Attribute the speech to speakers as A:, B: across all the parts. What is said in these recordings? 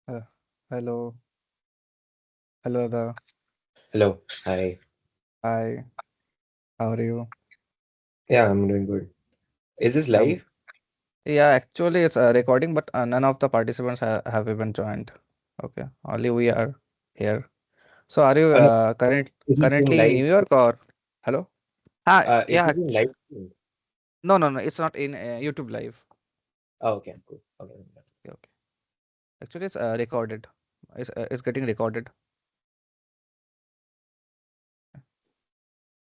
A: Uh, hello, hello there.
B: Hello. Hi.
A: Hi, how are you?
B: Yeah, I'm doing good. Is this
A: Um,
B: live?
A: yeah, actually it's a recording, but none of the participants have even joined. Okay, only we are here. So, are you
B: No, is it being
A: currently in
B: live?
A: New York or hello?
B: Is
A: Yeah,
B: it being live?
A: no, it's not in YouTube Live.
B: Oh, okay, cool. Okay.
A: Okay, okay. Actually, it's recorded. It's getting recorded.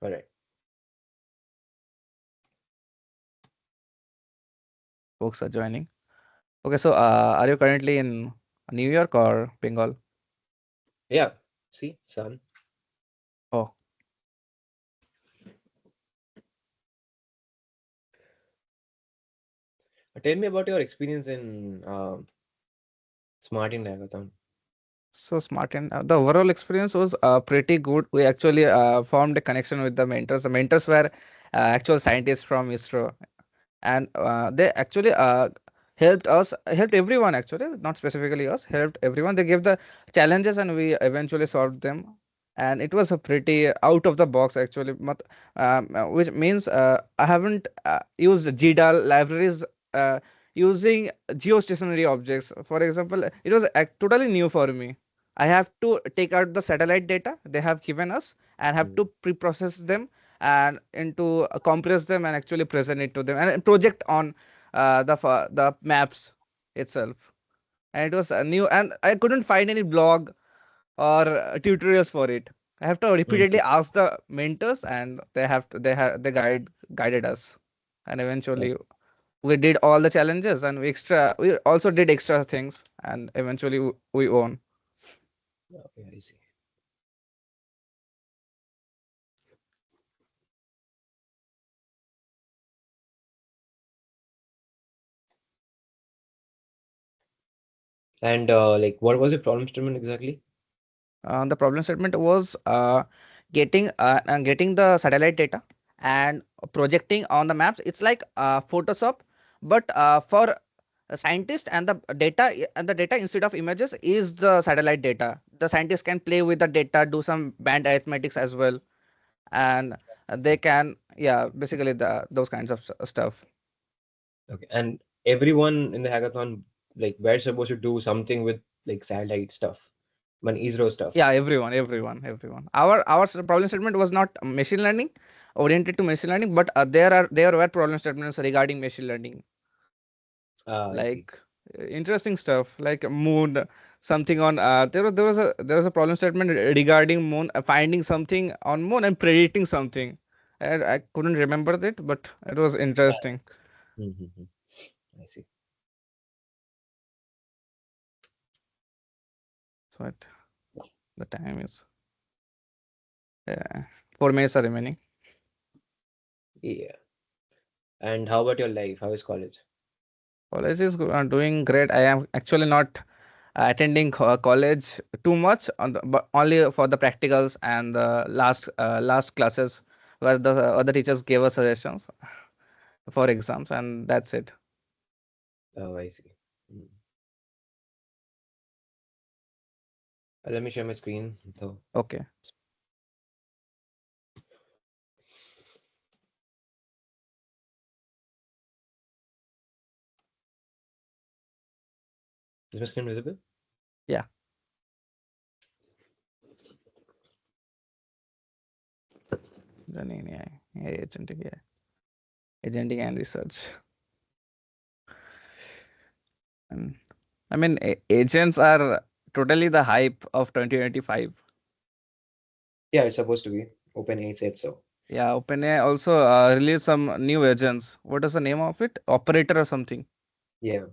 B: All right.
A: Folks are joining. Okay, so are you currently in New York or Bengal?
B: Yeah. See, son.
A: Oh,
B: Tell me about your experience in Smart in Hackathon.
A: so smart, and the overall experience was pretty good. We actually formed a connection with the mentors. The mentors were actual scientists from ISRO, and they actually helped everyone actually, not specifically us, helped everyone. They gave the challenges, and we eventually solved them. And it was a pretty out of the box actually, which means I haven't used GDAL libraries using geostationary objects. For example, it was totally new for me. I have to take out the satellite data they have given us and have to
B: Mm.
A: pre-process them and into compress them and actually present it to them and project on the maps itself. And it was new, and I couldn't find any blog or tutorials for it. I have to repeatedly
B: Mhm.
A: ask the mentors, and they guided us, and eventually we did all the challenges, and we also did extra things, and eventually we won.
B: Okay, I see. And like, what was your problem statement exactly?
A: The problem statement was getting the satellite data and projecting on the maps. It's like Photoshop, but for a scientist, and the data instead of images is the satellite data. The scientist can play with the data, do some band arithmetics as well, and they can, yeah, basically those kinds of stuff.
B: Okay. And everyone in the hackathon, like, we're supposed to do something with like satellite stuff, ISRO stuff.
A: Yeah, everyone. Our problem statement was not machine learning oriented to machine learning, but there were problem statements regarding machine learning,
B: Ah, I see.
A: like interesting stuff like moon, something on there was a problem statement regarding moon, finding something on moon and predicting something. I couldn't remember that, but it was interesting.
B: Mm-hmm. I see.
A: So the time is 4 minutes are remaining.
B: Yeah. And how about your life? How is college?
A: College is doing great. I am actually not attending college too much but only for the practicals and the last classes where the other teachers gave us suggestions for exams, and that's it.
B: Oh, I see. Mm. Let me share my screen. So,
A: Okay.
B: is my screen visible?
A: Yeah. Then agentic and research, and I mean agents are totally the hype of 2025.
B: Yeah, it's supposed to be. OpenAI said so.
A: Yeah, OpenAI also released some new agents. What is the name of it? Operator or something.
B: Yeah,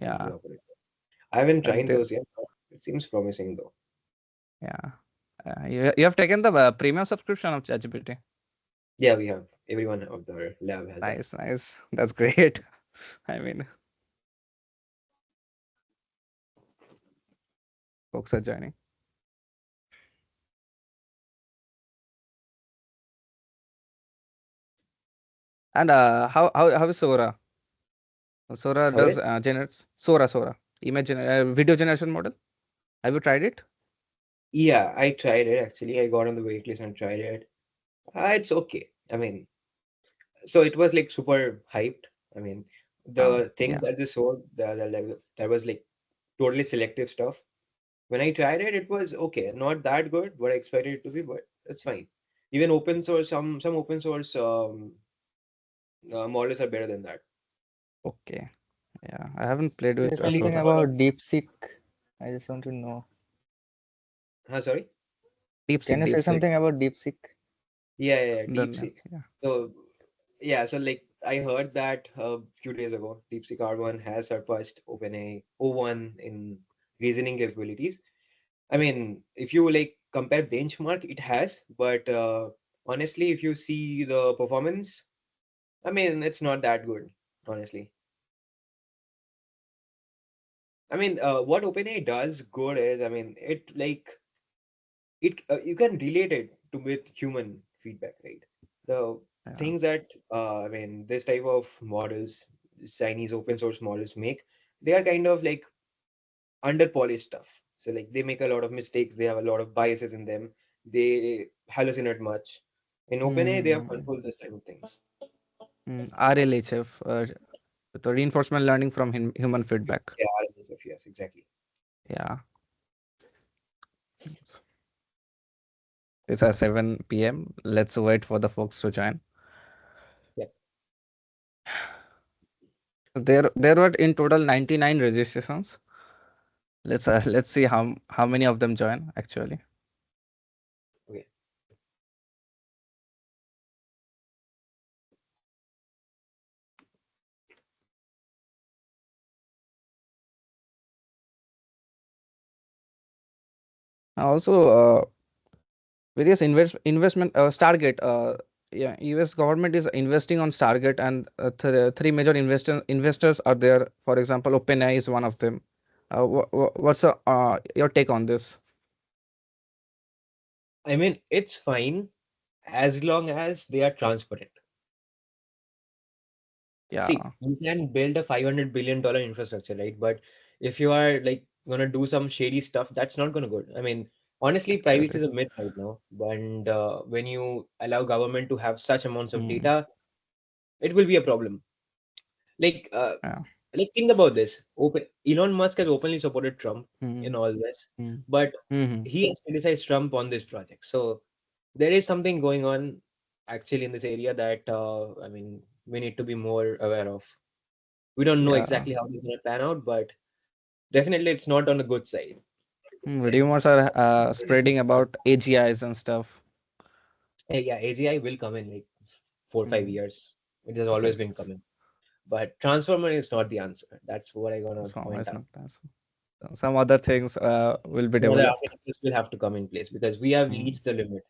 A: Yeah,
B: OpenAI operator. I haven't
A: like
B: tried
A: they,
B: those yet, but it seems promising though.
A: yeah. You have taken the premium subscription of ChatGPT.
B: Yeah, we have. Everyone of the lab has that.
A: Nice, nice. That's great. I mean, folks are joining. And how is Sora? Sora
B: How
A: does
B: it?
A: generates Sora. video generation model. Have you tried it?
B: Yeah, I tried it actually. I got on the wait list and tried it. It's okay. I mean, so it was like super hyped. I mean, the things
A: Yeah.
B: that they showed, that was like totally selective stuff. When I tried it, it was okay. Not that good, what I expected it to be, but it's fine. Even open source, some open source models are better than that.
A: Okay. Yeah, I haven't played
C: Can you
A: with
C: say
B: Like
C: something
B: a
A: Sora.
B: lot of
C: about DeepSeek? I just want to know.
B: sorry.
C: Can
A: DeepSeek,
C: you say
A: DeepSeek.
C: something about DeepSeek?
B: Yeah,
A: Then
B: DeepSeek.
A: yeah.
B: So yeah, so like I heard that a few days ago, DeepSeek R1 has surpassed OpenAI O1 in reasoning capabilities. I mean, if you like compare benchmark, it has, but honestly, if you see the performance, I mean, it's not that good, honestly. I mean, what OpenAI does good is, I mean, it like it you can relate it to with human feedback, right? The
A: Yeah.
B: things that I mean, this type of models, Chinese open source models make, they are kind of like under polished stuff. So like they make a lot of mistakes, they have a lot of biases in them, they hallucinate much. In OpenAI, they have
A: Hmm.
B: controlled this type of things.
A: RLHF, the reinforcement learning from human feedback.
B: Yeah, RSS, yes, exactly.
A: Yeah. It's it's at 7 p.m. Let's wait for the folks to join.
B: Yeah.
A: There were in total 99 registrations. Let's see how many of them join actually.
B: Okay.
A: Also, various investment Stargate. Yeah, U.S. government is investing on Stargate, and three major investors are there. For example, OpenAI is one of them. What's your take on this?
B: I mean, it's fine as long as they are transparent. See,
A: Yeah,
B: you can build a $500 billion infrastructure, right? But if you are like gonna do some shady stuff, that's not gonna good. I mean, honestly, privacy
A: actually.
B: is a myth right now. And when you allow government to have such amounts of
A: Mm,
B: data, it will be a problem. Like,
A: yeah.
B: think about this. Elon Musk has openly supported Trump in
A: Mm,
B: all this,
A: mm,
B: but
A: mm,
B: he has criticized Trump on this project. So there is something going on actually in this area that I mean we need to be more aware of. We don't know
A: yeah.
B: exactly how this is going to pan out, but definitely it's not on the good side.
A: Rumors are spreading about AGIs and stuff.
B: Yeah, AGI will come in like 4 or 5
A: Mm,
B: years. It has always been
A: yes.
B: coming. But transformer is not the answer. That's what I'm gonna
A: Transformer
B: point
A: is
B: out.
A: not that's some other things will be
B: Some other
A: developed.
B: architectures will have to come in place because we have
A: Mm,
B: reached the limit.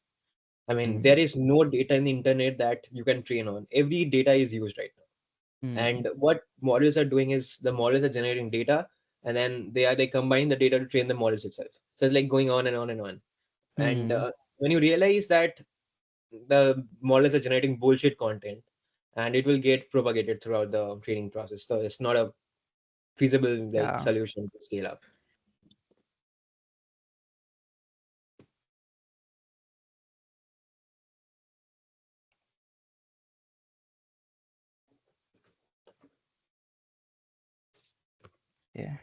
B: I mean, there
A: mm,
B: is no data in the internet that you can train on. Every data is used right now.
A: mm,
B: And what models are doing is the models are generating data and then they combine the data to train the models itself. So it's like going on and on and on. And
A: mm,
B: when you realize that the models are generating bullshit content and it will get propagated throughout the training process. So it's not a feasible like
A: yeah,
B: solution to scale up.
A: yeah,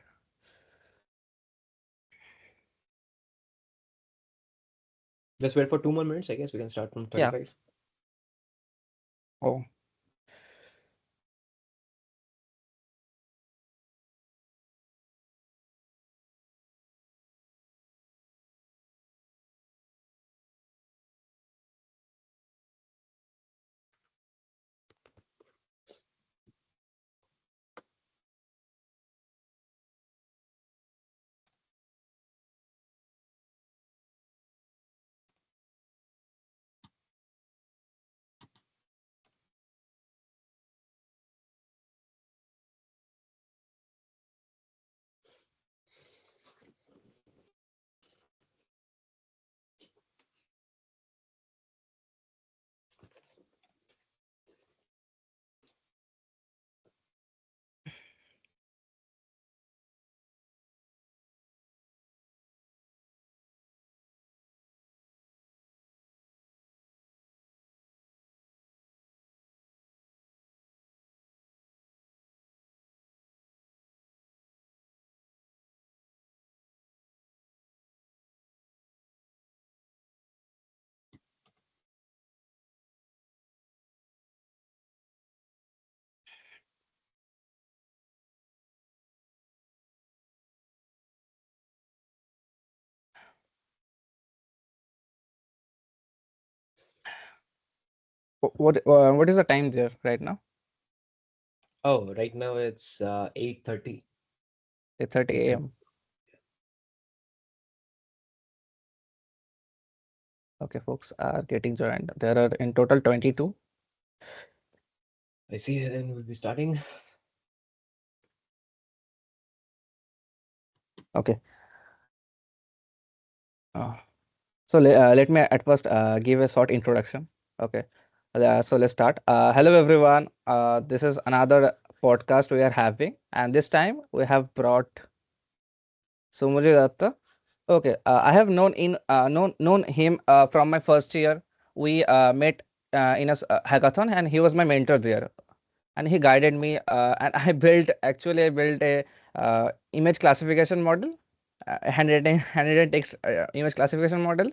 B: Let's wait for 2 more minutes. I guess we can start from
A: yeah.
B: 35.
A: Oh, What is the time there right now?
B: Oh, right now it's 8:30.
A: 8:30
B: 8:30.
A: a.m. Okay, folks are getting joined. There are in total 22.
B: I see. Then we'll be starting.
A: Okay. Uh, let me at first give a short introduction. Okay. So let's start. Hello everyone. This is another podcast we are having, and this time we have brought Soumyajit. Okay, I have known him from my first year. We met in a hackathon, and he was my mentor there. And he guided me, and I built a image classification model, handwritten text image classification model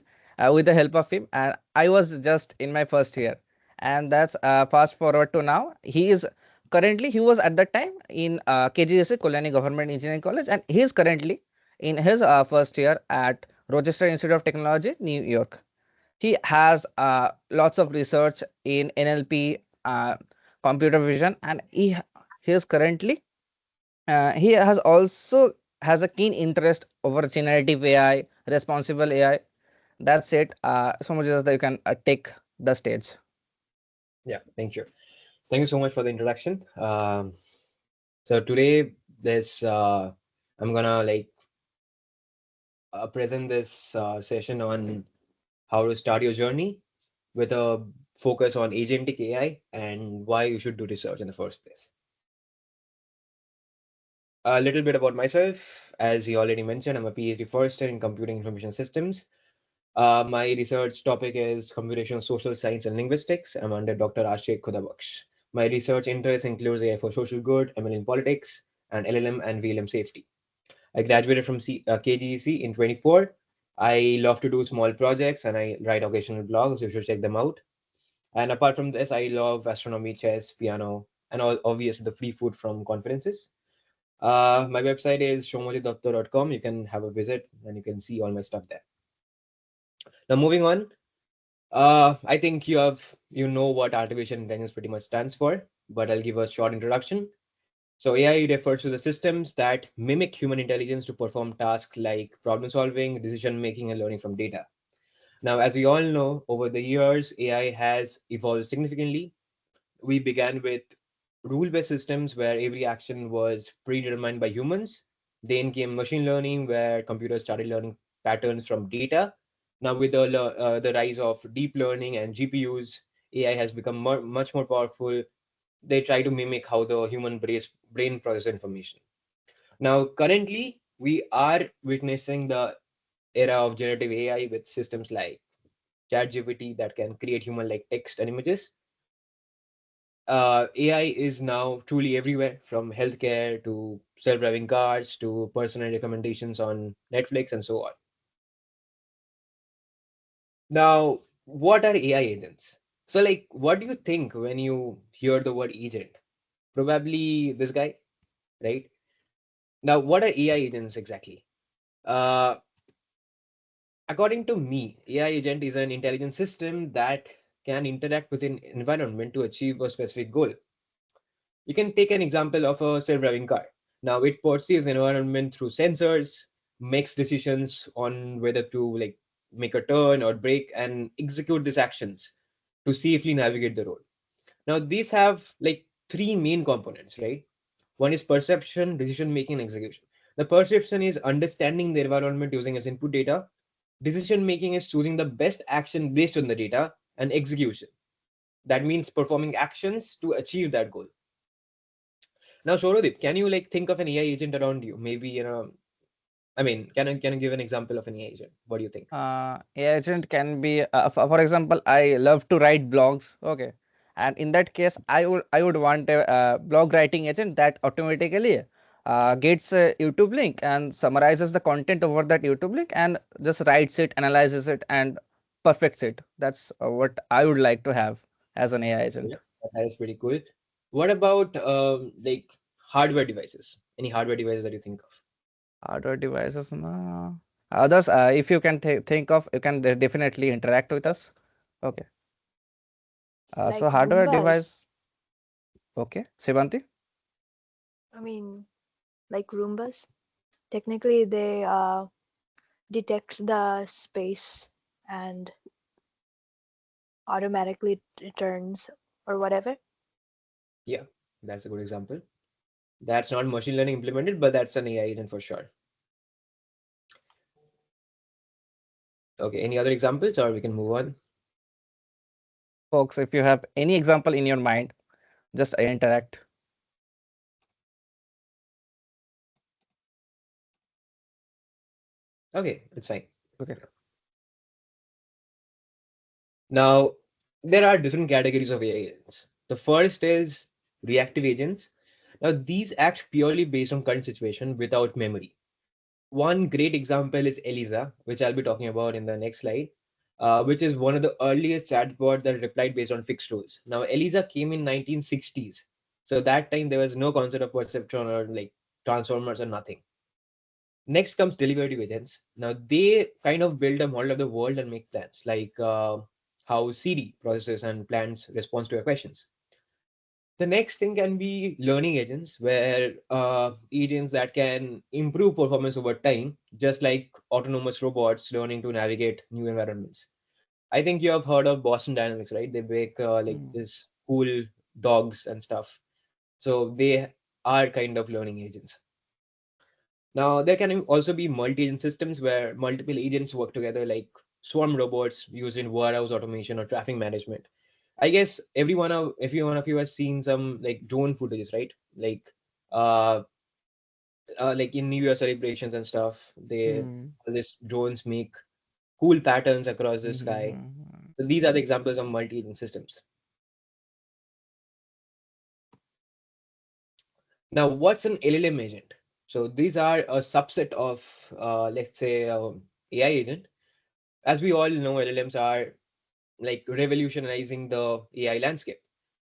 A: with the help of him, and I was just in my first year. And that's fast forward to now. He was at that time in KGSC, Kalyani Government Engineering College, and he is currently in his first year at Rochester Institute of Technology, New York. He has lots of research in NLP, computer vision, and he is currently he has also has a keen interest over generative AI, responsible AI. That's it. So much that you can take the stage.
B: Yeah, thank you. Thank you so much for the introduction. So today, this I'm gonna present this session on how to start your journey with a focus on agentic AI and why you should do research in the first place. A little bit about myself. As he already mentioned, I'm a PhD first year in computing information systems. My research topic is computational social science and linguistics. I'm under Dr. Ashik Khudabaksh. My research interest includes AI for social good, ML in politics, and LLM and VLM safety. I graduated from KGEC in 24. I love to do small projects and I write occasional blogs. You should check them out. And apart from this, I love astronomy, chess, piano, and obviously the free food from conferences. My website is shomojidotto.com. You can have a visit and you can see all my stuff there. Now, moving on, I think you know what artificial intelligence pretty much stands for, but I'll give a short introduction. So AI refers to the systems that mimic human intelligence to perform tasks like problem solving, decision making, and learning from data. Now, as we all know, over the years, AI has evolved significantly. We began with rule based systems where every action was predetermined by humans. Then came machine learning, where computers started learning patterns from data. Now, with the rise of deep learning and GPUs, AI has become much more powerful. They try to mimic how the human brain processes information. Now, currently, we are witnessing the era of generative AI with systems like ChatGPT that can create human like text and images. AI is now truly everywhere, from healthcare to self-driving cars to personal recommendations on Netflix and so on. Now, what are AI agents? So, like, what do you think when you hear the word agent? Probably this guy, right? Now, what are AI agents exactly? Uh, According to me, AI agent is an intelligent system that can interact with an environment to achieve a specific goal. You can take an example of a self-driving car. Now it perceives environment through sensors, makes decisions on whether to like make a turn or brake and execute these actions to safely navigate the road. Now these have like three main components, right? One is perception, decision making, and execution. The perception is understanding the environment using its input data. Decision making is choosing the best action based on the data, and execution. That means performing actions to achieve that goal. Now, Shorodip, can you like think of an AI agent around you? Maybe, I mean, can you give an example of an AI agent? What do you think?
A: AI agent can be, for example, I love to write blogs. Okay, and in that case, I would want a blog writing agent that automatically gets a YouTube link and summarizes the content over that YouTube link and just writes it, analyzes it, and perfects it. That's what I would like to have as an AI agent.
B: Yeah, that is pretty cool. What about like hardware devices? Any hardware devices that you think of?
A: Hardware devices, no. Others, if you can think of, you can definitely interact with us. Okay. So
D: Like
A: hardware
D: Roombas.
A: device. Okay, Sivanti.
D: I mean, like Roombas. Technically, they detect the space and automatically returns or whatever.
B: Yeah, that's a good example. That's not machine learning implemented, but that's an AI agent for sure. Okay, any other examples, or we can move on?
A: Folks, if you have any example in your mind, just interact.
B: Okay, it's fine.
A: Okay.
B: Now, there are different categories of AI agents. The first is reactive agents. Now, these act purely based on current situation without memory. One great example is Eliza, which I'll be talking about in the next slide, which is one of the earliest chatbot that replied based on fixed rules. Now, Eliza came in 1960s, so that time there was no concept of perceptron or like transformers or nothing. Next comes deliberative agents. Now they kind of build a model of the world and make plans, like how Siri processes and plans response to your questions. The next thing can be learning agents, where agents that can improve performance over time, just like autonomous robots learning to navigate new environments. I think you have heard of Boston Dynamics, right? They make like
A: Hmm.
B: this cool dogs and stuff. So they are kind of learning agents. Now, there can also be multi-agent systems where multiple agents work together, like swarm robots used in warehouse automation or traffic management. I guess every one of you has seen some like drone footages, right? Uh, like in New Year celebrations and stuff,
A: Hmm.
B: these drones make cool patterns across the sky.
A: Hmm.
B: So these are the examples of multi-agent systems. Now, what's an LLM agent? So these are a subset of, let's say, AI agent. As we all know, LLMs are like revolutionizing the AI landscape.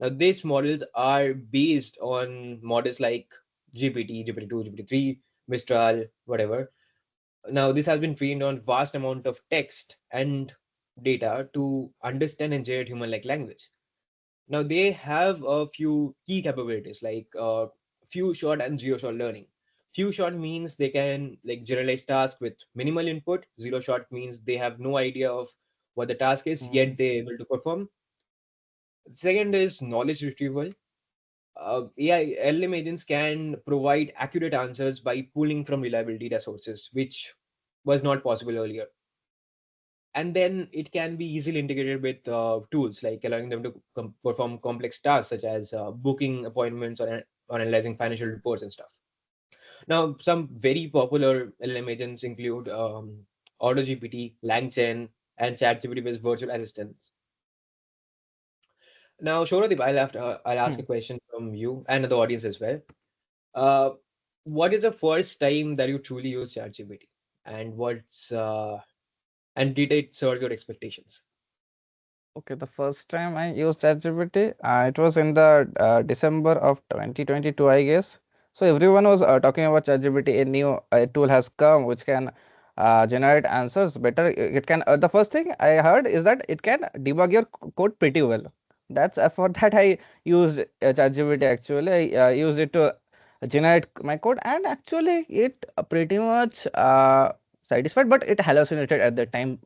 B: Now, these models are based on models like GPT, GPT-2, GPT-3, Mistral, whatever. Now, this has been trained on vast amount of text and data to understand and generate human-like language. Now, they have a few key capabilities like few shot and zero shot learning. Few shot means they can like generalize tasks with minimal input. Zero shot means they have no idea of what the task is,
A: Hmm.
B: yet they're able to perform. Second is knowledge retrieval. AI LM agents can provide accurate answers by pulling from reliable data sources, which was not possible earlier. And then it can be easily integrated with tools, like allowing them to perform complex tasks such as booking appointments or analyzing financial reports and stuff. Now, some very popular LLM agents include AutoGPT, LangChain, and ChatGPT based virtual assistants. Now, Shoradip, I'll ask a
A: Hmm.
B: question from you and the audience as well. Uh, what is the first time that you truly use ChatGPT, and and did it serve your expectations?
A: Okay, the first time I used ChatGPT, it was in the December of 2022, I guess. So everyone was talking about ChatGPT. A new tool has come which can generate answers better. It can. The first thing I heard is that it can debug your code pretty well. That's for that I used ChatGPT. Actually, I used it to generate my code, and actually it pretty much satisfied, but it hallucinated at the time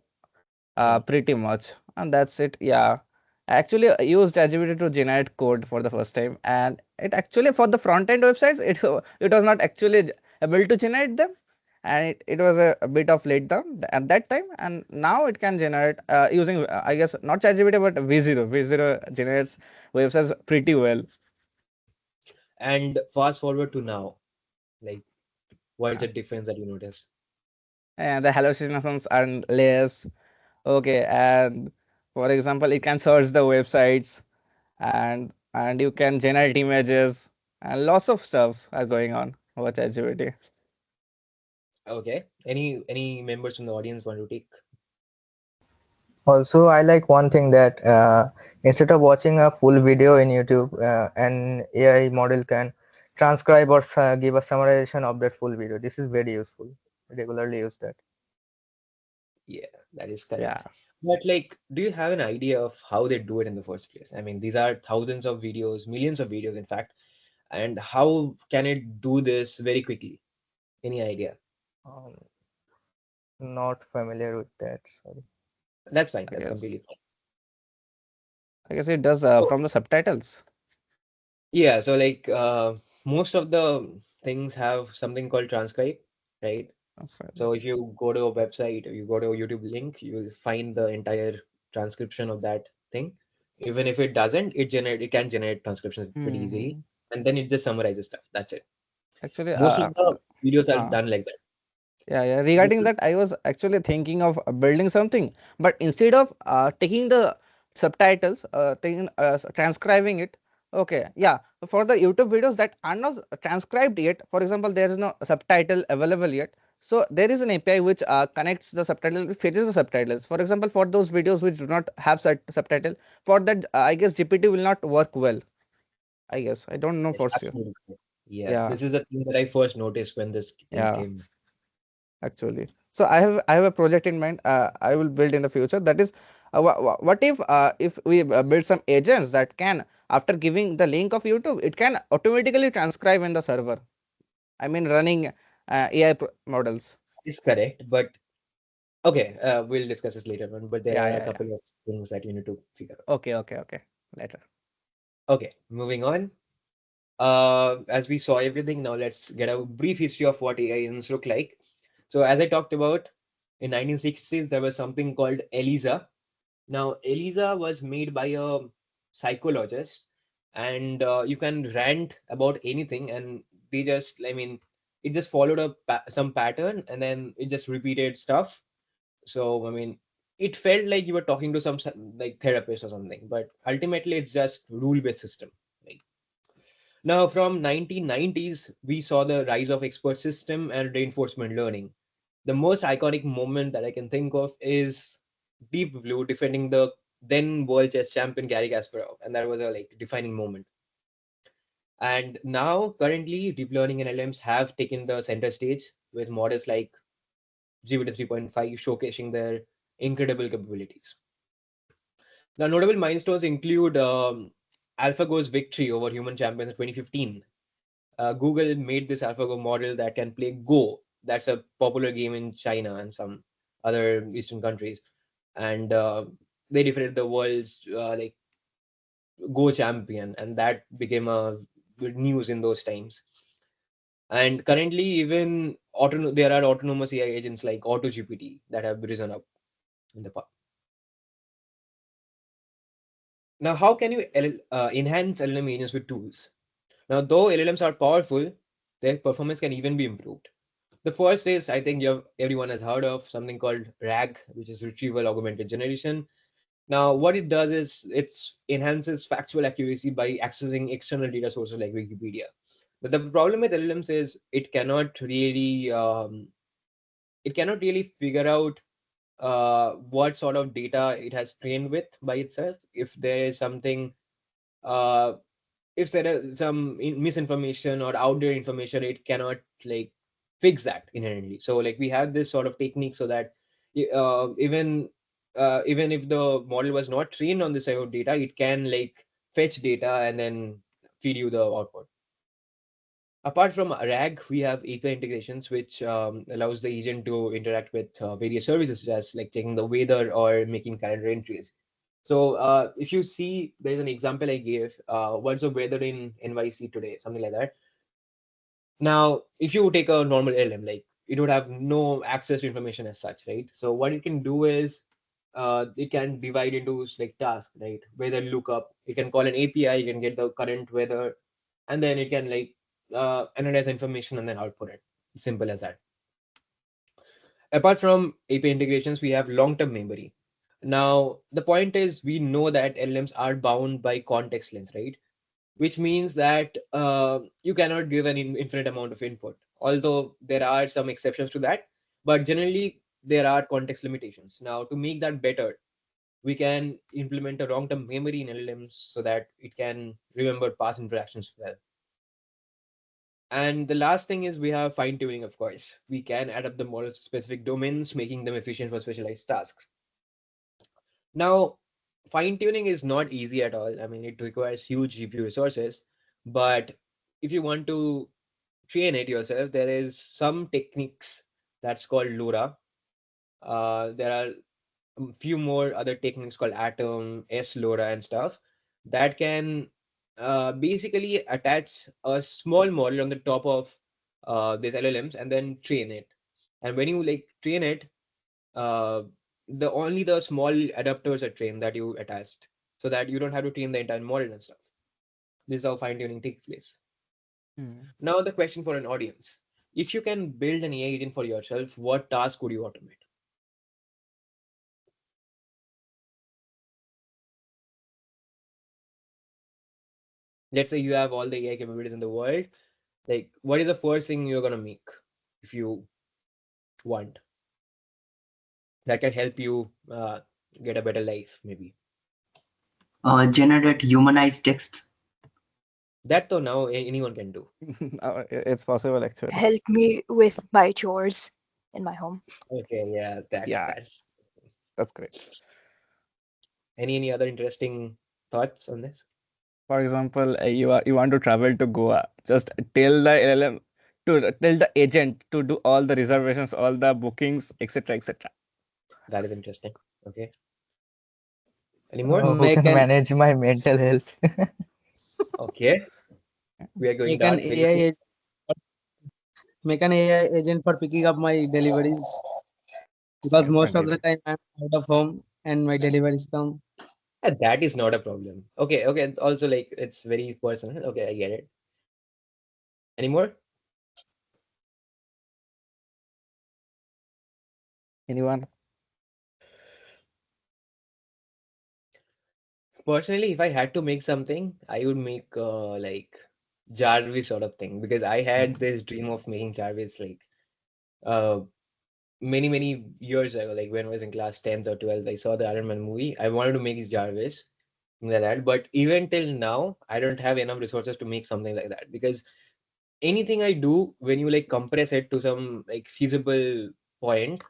B: Hmm.
A: pretty much, and that's it. Yeah, I actually used ChatGPT to generate code for the first time, and it actually for the front end websites, it was not actually able to generate them, and it was a bit of late down at that time. And now it can generate using I guess not ChatGPT but V0. V0 generates websites pretty well.
B: And fast forward to now, like, what is
A: Uh,
B: the difference that you notice?
A: and the hallucinations are less. Okay, and for example, it can search the websites, and you can generate images, and lots of stuffs are going on over ChatGPT.
B: Okay. Any members from the audience want to take?
C: Also, I like one thing that instead of watching a full video in YouTube, an AI model can transcribe or give a summarization of that full video. This is very useful. Regularly use that.
B: Yeah, that is correct.
A: Yeah.
B: But like, do you have an idea of how they do it in the first place? I mean, these are thousands of videos, millions of videos, in fact. And how can it do this very quickly? Any idea?
C: Um, not familiar with that. Sorry.
B: That's fine.
A: I
B: That's
A: guess
B: completely fine.
A: it does
B: So,
A: from the subtitles.
B: yeah, so like most of the things have something called transcribe, right?
A: That's right.
B: So if you go to a website or you go to a YouTube link, you will find the entire transcription of that thing. Even if it doesn't, it can generate transcriptions pretty easily,
A: Hmm.
B: and then it just summarizes stuff. That's it.
A: Actually,
B: Most of the videos are
A: uh,
B: done like that.
A: yeah, yeah.
B: Most
A: Regarding
B: of,
A: that, I was actually thinking of building something, but instead of taking the subtitles, transcribing it. Okay, yeah. For the YouTube videos that are not transcribed yet, for example, there is no subtitle available yet. So there is an API which connects the subtitle, fetches the subtitles. For example, for those videos which do not have subtitle, for that, I guess GPT will not work well. I guess I don't know
B: yes,
A: for sure.
B: absolutely. Yeah,
A: Yeah,
B: this is the thing that I first noticed when this thing
A: yeah.
B: came.
A: Actually, so I have a project in mind. I will build in the future. That is, what if we build some agents that can, after giving the link of YouTube, it can automatically transcribe in the server. I mean, running AI models.
B: Is correct, but okay, we'll discuss this later on. But there
A: Yeah,
B: are a
A: yeah, yeah.
B: couple of things that you need to figure out.
A: Okay, okay, okay. Later.
B: Okay, moving on. As we saw everything, now let's get a brief history of what AI agents look like. So, as I talked about, in 1960s there was something called ELIZA. Now, ELIZA was made by a psychologist, and you can rant about anything, and they just, I mean, it just followed some pattern, and then it just repeated stuff. So, I mean, it felt like you were talking to some like therapist or something, but ultimately it's just rule-based system. Like, now, from 1990s, we saw the rise of expert system and reinforcement learning. The most iconic moment that I can think of is Deep Blue defending the then world chess champion Gary Kasparov, and that was a like defining moment. And now, currently, deep learning and LMs have taken the center stage with models like GPT 3.5 showcasing their incredible capabilities. Now, notable milestones include AlphaGo's victory over human champions in 2015. Google made this AlphaGo model that can play Go. That's a popular game in China and some other Eastern countries. And they defeated the world's like Go champion, and that became a good news in those times. And currently, even there are autonomous AI agents like AutoGPT that have risen up in the past. Now, how can you enhance LLM agents with tools? Now, though LLMs are powerful, their performance can even be improved. The first is, I think everyone has heard of something called RAG, which is retrieval augmented generation. Now, what it does is it enhances factual accuracy by accessing external data sources like Wikipedia. But the problem with LLMs is it cannot really figure out what sort of data it has trained with by itself. If there is something uh, if there is some misinformation or outdated information, it cannot like fix that inherently. So like we have this sort of technique so that even if the model was not trained on this type of data, it can like fetch data and then feed you the output. Apart from RAG, we have API integrations, which allows the agent to interact with various services, such as like checking the weather or making calendar entries. So if you see, there's an example I gave. What's the weather in NYC today? Something like that. Now, if you take a normal LM, like it would have no access to information as such, right? So what it can do is it can divide into like tasks, right? Weather lookup. It can call an API. You can get the current weather, and then it can like analyze information and then output it. Simple as that. Apart from API integrations, we have long-term memory. Now, the point is we know that LLMs are bound by context length, right? Which means that you cannot give an infinite amount of input. Although there are some exceptions to that, but generally there are context limitations. Now, to make that better, we can implement a long-term memory in LLMs so that it can remember past interactions well. And the last thing is we have fine tuning, of course. We can adapt the model to specific domains, making them efficient for specialized tasks. Now, fine tuning is not easy at all. I mean, it requires huge GPU resources, but if you want to train it yourself, there is some techniques that's called LoRa. There are a few more other techniques called Atom, S-LoRa, and stuff that can basically attach a small model on the top of these LLMs and then train it. And when you like train it, uh, the small adapters are trained that you attached, so that you don't have to train the entire model and stuff. This is how fine tuning takes place.
A: Hmm.
B: Now, the question for an audience: if you can build an AI agent for yourself, what task would you automate? Let's say you have all the AI capabilities in the world. Like, what is the first thing you're gonna make if you want that can help you get a better life, maybe?
E: Generate humanized text.
B: That though now anyone can do.
A: It's possible actually.
D: Help me with my chores in my home.
B: Okay, yeah, that's
A: Yeah,
B: that's.
A: that's great.
B: Any other interesting thoughts on this?
A: For example, you want to travel to Goa, just tell the LLM to tell the agent to do all the reservations, all the bookings, etc., etc.
B: That is interesting. Okay. Any more?
C: Who
F: make
C: can
F: an
C: manage my mental health?
B: Okay, we are going
F: make an
B: dark very
F: AI
B: soon.
F: ag- make an AI agent for picking up my deliveries because
A: Yes,
F: most of the
A: indeed.
F: time I'm out of home and my deliveries come.
B: That is not a problem. Okay, okay. Also, like it's very personal. Okay, I get it. Any more?
A: Anyone?
B: Personally, if I had to make something, I would make like Jarvis sort of thing, because I had
A: Hmm.
B: this dream of making Jarvis like uh many years ago. Like when I was in class 10th or 12th, I saw the Iron Man movie. I wanted to make his Jarvis, something like that. But even till now, I don't have enough resources to make something like that, because anything I do, when you like compress it to some like feasible point,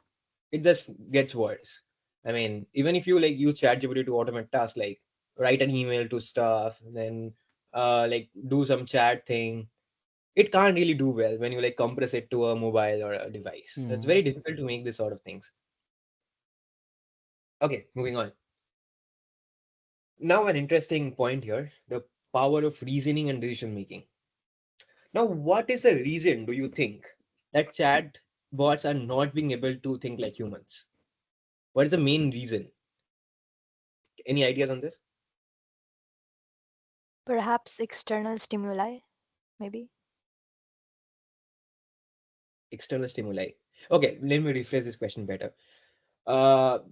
B: it just gets worse. I mean, even if you like use ChatGPT to automate tasks, like write an email to stuff, then like do some chat thing, it can't really do well when you like compress it to a mobile or a device. So it's
A: Hmm.
B: very difficult to make this sort of things. Okay, moving on. Now, an interesting point here: the power of reasoning and decision making. Now, what is the reason, do you think, that chat bots are not being able to think like humans? What is the main reason? Any ideas on this?
D: Perhaps external stimuli, maybe.
B: External stimuli. Okay, let me rephrase this question better.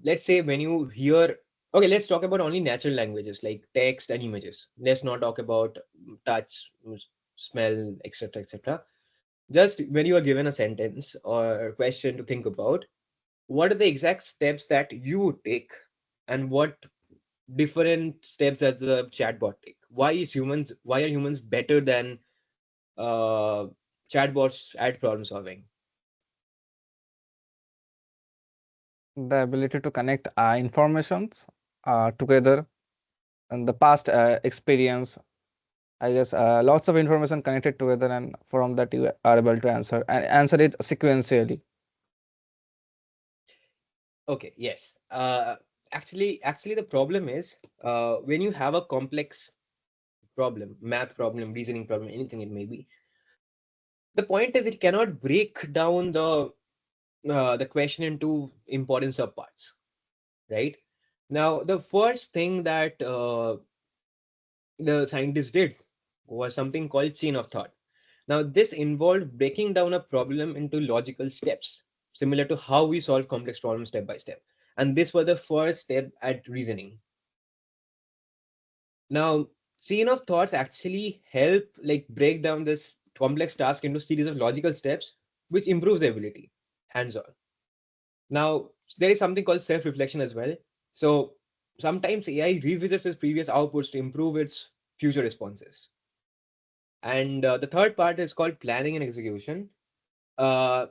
B: Let's say when you hear, okay, let's talk about only natural languages like text and images. Let's not talk about touch, smell, etc., etc. Just when you are given a sentence or question to think about, what are the exact steps that you would take, and what different steps does the chatbot take? Why are humans better than uh, chatbots at problem solving?
A: The ability to connect informations together and the past experience. I guess lots of information connected together, and from that you are able to answer and answer it sequentially.
B: Okay, yes. Actually, the problem is when you have a complex problem, math problem, reasoning problem, anything it may be. The point is it cannot break down the question into important subparts, right? Now, the first thing that the scientists did was something called chain of thought. Now, this involved breaking down a problem into logical steps, similar to how we solve complex problems step by step. And this was the first step at reasoning. Now, chain of thoughts actually help like break down this complex task into series of logical steps, which improves the ability hands-on. Now, there is something called self-reflection as well. So sometimes AI revisits its previous outputs to improve its future responses. And the third part is called planning and execution. Uh,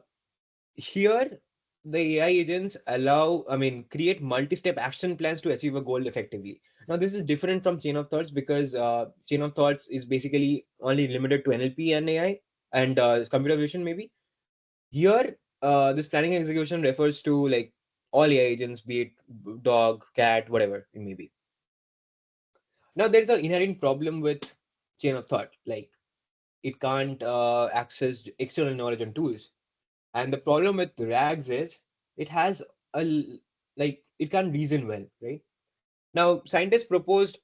B: Here, the AI agents create multi-step action plans to achieve a goal effectively. Now, this is different from chain of thoughts because chain of thoughts is basically only limited to NLP and AI and computer vision, maybe. Here, this planning and execution refers to like all AI agents, be it dog, cat, whatever it may be. Now, there is an inherent problem with chain of thought, like it can't access external knowledge and tools. And the problem with RAGs is it has like it can't reason well, right? Now, scientists proposed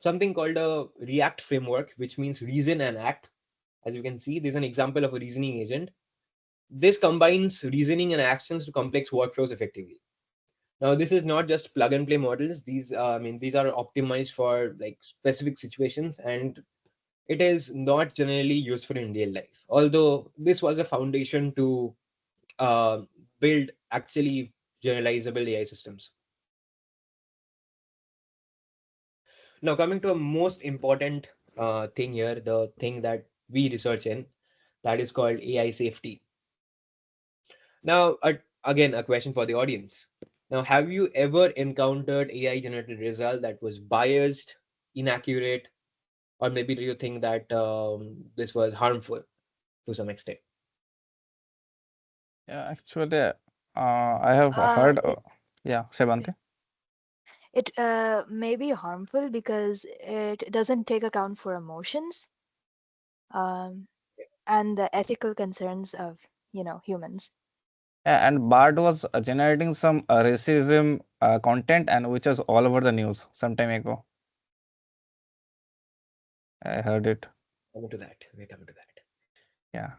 B: something called a REACT framework, which means reason and act. As you can see, there's an example of a reasoning agent. This combines reasoning and actions to complex workflows effectively. Now, this is not just plug and play models. These are optimized for like specific situations, and it is not generally useful in real life. Although this was a foundation to uh, build actually generalizable AI systems. Now, coming to a most important thing here, the thing that we research in, that is called AI safety. Now, again, a question for the audience. Now, have you ever encountered AI generated result that was biased, inaccurate, or maybe do you think that this was harmful to some extent?
A: Yeah, actually, I have heard.
D: It
A: Yeah, Sebanti.
D: may be harmful because it doesn't take account for emotions, um, and the ethical concerns of humans.
A: Yeah, and Bard was generating some racism content, and which was all over the news some time ago. I heard it.
B: Coming to that. We're coming to that.
A: Yeah.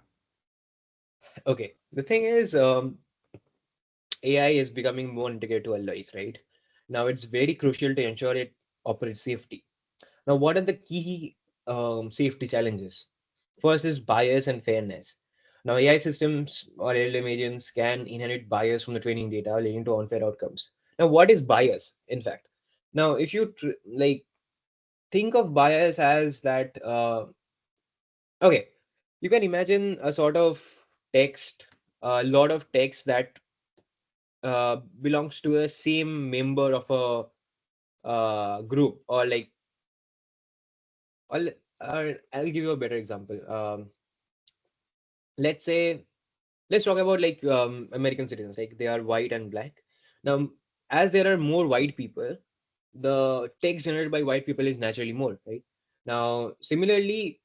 B: Okay. The thing is, AI is becoming more integrated to our life, right? Now, it's very crucial to ensure it operates safety. Now, what are the key safety challenges? First is bias and fairness. Now, AI systems or LLM agents can inherit bias from the training data, leading to unfair outcomes. Now, what is bias, in fact? Now, if you think of bias as that, okay, you can imagine a sort of text, a lot of text that belongs to a same member of a group, or like, I'll, I'll give you a better example. Let's say, let's talk about like American citizens, like they are white and black. Now, as there are more white people, the text generated by white people is naturally more, right? Now, similarly,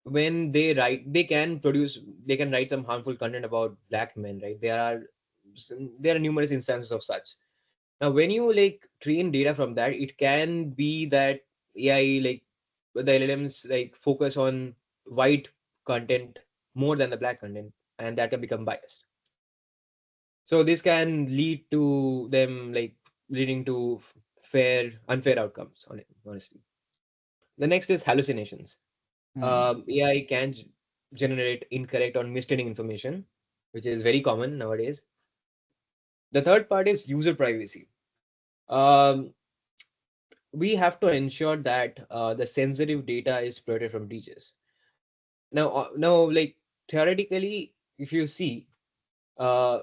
B: when they write, they can write some harmful content about black men, right? There are numerous instances of such. Now, when you like train data from that, it can be that AI, like the LLMs, like focus on white content more than the black content, and that can become biased. So this can lead to them like leading to unfair outcomes on it, honestly. The next is hallucinations.
A: Hmm.
B: AI can generate incorrect or misleading information, which is very common nowadays. The third part is user privacy. Um, we have to ensure that the sensitive data is protected from breaches. Now, like theoretically, if you see uh,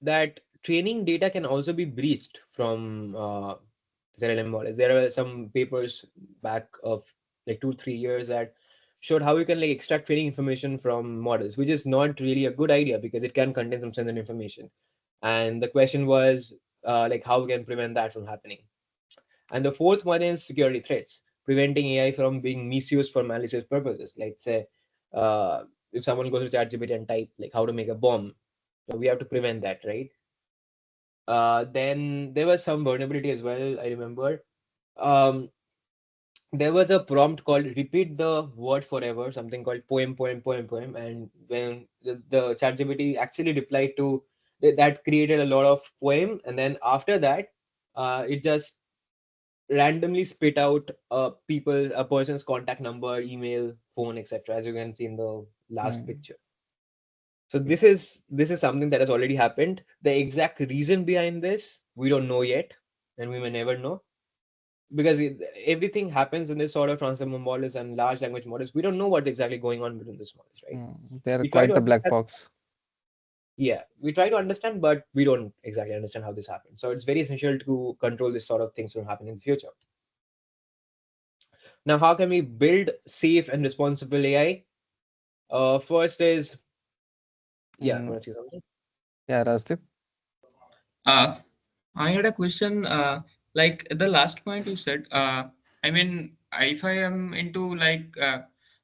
B: that training data can also be breached from LLM models. There are some papers back of like 2 3 years that showed how you can like extract training information from models, which is not really a good idea because it can contain some sensitive information. And the question was like how we can prevent that from happening. And the fourth one is security threats, preventing AI from being misused for malicious purposes. Like say, if someone goes to ChatGPT and type like how to make a bomb, so we have to prevent that, right? Then there was some vulnerability as well. I remember um, there was a prompt called "repeat the word forever," something called "poem, poem, poem, poem," and when the ChatGPT actually replied to that, created a lot of poem, and then after that, it just randomly spit out a person's contact number, email, phone, etc. As you can see in the last
A: Hmm.
B: picture. So this is something that has already happened. The exact reason behind this we don't know yet, and we may never know because everything happens in this sort of transformer models and large language models. We don't know what's exactly going on within this models, right?
A: They're
B: We try
A: quite
B: to
A: the black
B: understand.
A: box.
B: Yeah, we try to understand, but we don't exactly understand how this happens. So it's very essential to control this sort of things from happening in the future. Now, how can we build safe and responsible AI? First is, yeah,
A: Mm,
B: want to say something?
A: yeah, Rasdeep.
E: Uh, I had a question, like the last point you said. I mean, if I am into like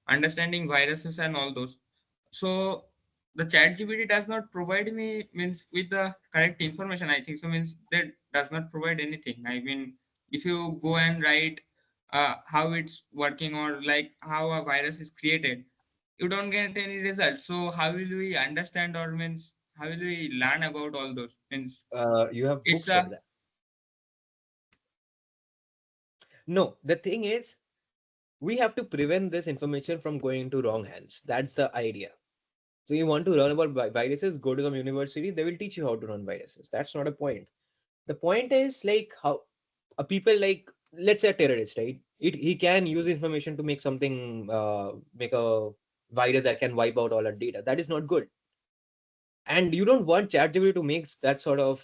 E: understanding viruses and all those, so the chat GPT does not provide me means with the correct information. I think so means that does not provide anything. I mean, if you go and write how it's working or like how a virus is created, you don't get any result. So how will we understand or means how will we learn about all those? Means
B: You have
E: it's
B: books for
E: a
B: that. No, the thing is, we have to prevent this information from going into wrong hands. That's the idea. So you want to learn about viruses, go to some university, they will teach you how to run viruses. That's not a point. The point is like how people like, let's say a terrorist, right? He can use information to make something, make a virus that can wipe out all our data. That is not good. And you don't want ChatGPT to make that sort of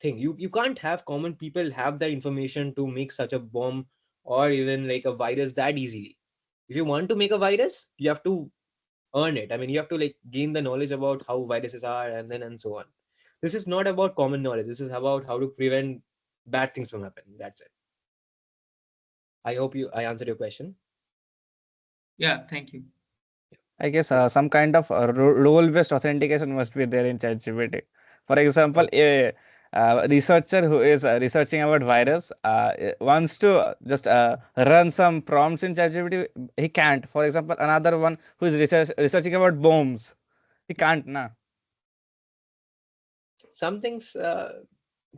B: thing. You can't have common people have that information to make such a bomb or even like a virus that easily. If you want to make a virus, you have to earn it. I mean, you have to like gain the knowledge about how viruses are and so on. This is not about common knowledge. This is about how to prevent bad things from happening. That's it. I hope you I answered your question.
E: yeah. Thank you.
A: I guess
B: Okay.
A: some kind of role-based authentication must be there in ChatGPT. For example,
B: Okay.
A: a researcher who is researching about virus wants to just run some prompts in ChatGPT. He can't. For example, another one who is researching about bombs, he can't. Nah.
B: Some things,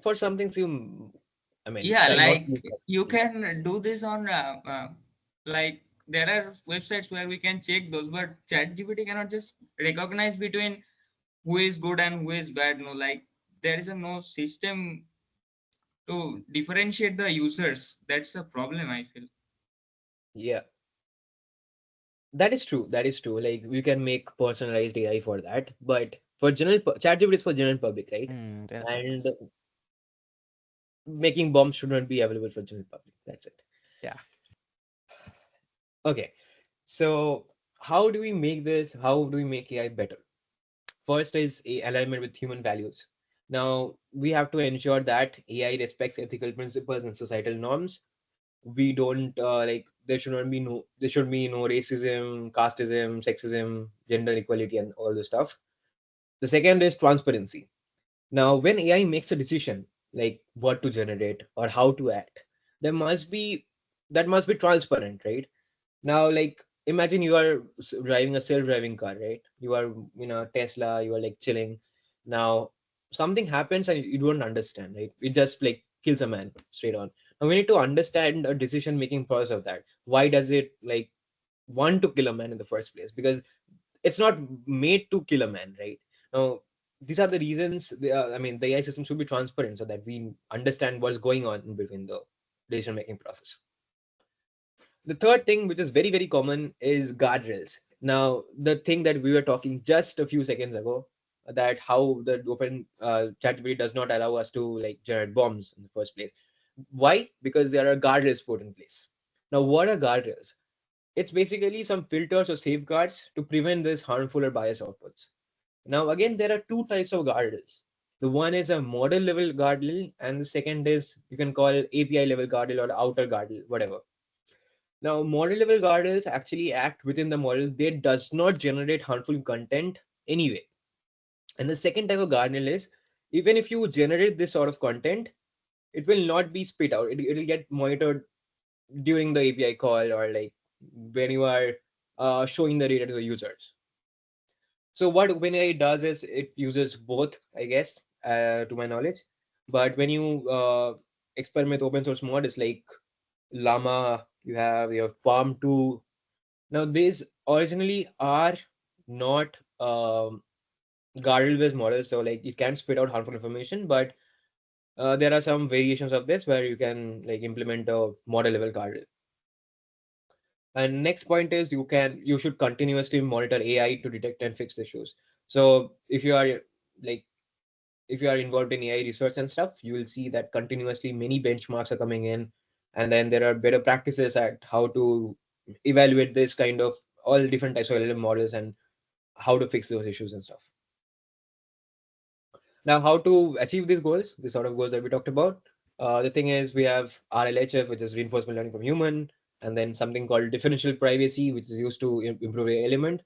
B: for some things I mean,
E: Yeah,
B: try not to
E: like
B: use
E: you
B: ChatGPT.
E: can do this on like there are websites where we can check those, but ChatGPT cannot just recognize between who is good and who is bad. No, like there is a no system to differentiate the users. That's a problem, I feel.
B: Yeah, that is true. That is true. Like we can make personalized AI for that, but for ChatGPT is for general public, right?
A: Their
B: And
A: purpose.
B: making bombs should not be available for general public. That's it.
A: Yeah.
B: Okay. So how do we make this? How do we make AI better? First is a alignment with human values. Now we have to ensure that AI respects ethical principles and societal norms. We don't like there should be no racism, casteism, sexism, gender equality, and all this stuff. The second is transparency. Now, when AI makes a decision like what to generate or how to act, there must be that must be transparent, right? Now, like imagine you are driving a self-driving car, right? You are in a Tesla, you are like chilling. Now, something happens and you don't understand, right? It just like kills a man straight on. Now, we need to understand a decision-making process of that. Why does it like want to kill a man in the first place? Because it's not made to kill a man, right? Now, these are the reasons. I mean, the AI system should be transparent so that we understand what's going on in between the decision-making process. The third thing, which is very, very common, is guardrails. Now, the thing that we were talking just a few seconds ago, that how the open ChatGPT does not allow us to like generate bombs in the first place. Why? Because there are guardrails put in place. Now, what are guardrails? It's basically some filters or safeguards to prevent this harmful or biased outputs. Now, again, there are two types of guardrails. The one is a model level guardrail, and the second is you can call API level guardrail or outer guardrail, whatever. Now, model level guardrails actually act within the model. They does not generate harmful content anyway. And the second type of guardrail is even if you generate this sort of content, it will not be spit out. It will get monitored during the API call or like when you are showing the data to the users. So what OpenAI does is it uses both, I guess, to my knowledge. But when you experiment with open source models like Llama, you have your Farm 2. Now, these originally are not guardrail-based models, so like it can spit out harmful information, but there are some variations of this where you can like implement a model level guardrail. And next point is you should continuously monitor AI to detect and fix issues. So if you are like if you are involved in AI research and stuff, you will see that continuously many benchmarks are coming in, and then there are better practices at how to evaluate this kind of all different types of LLM models and how to fix those issues and stuff. Now, how to achieve these goals, the sort of goals that we talked about? The thing is, we have RLHF, which is reinforcement learning from human, and then something called differential privacy, which is used to improve AI element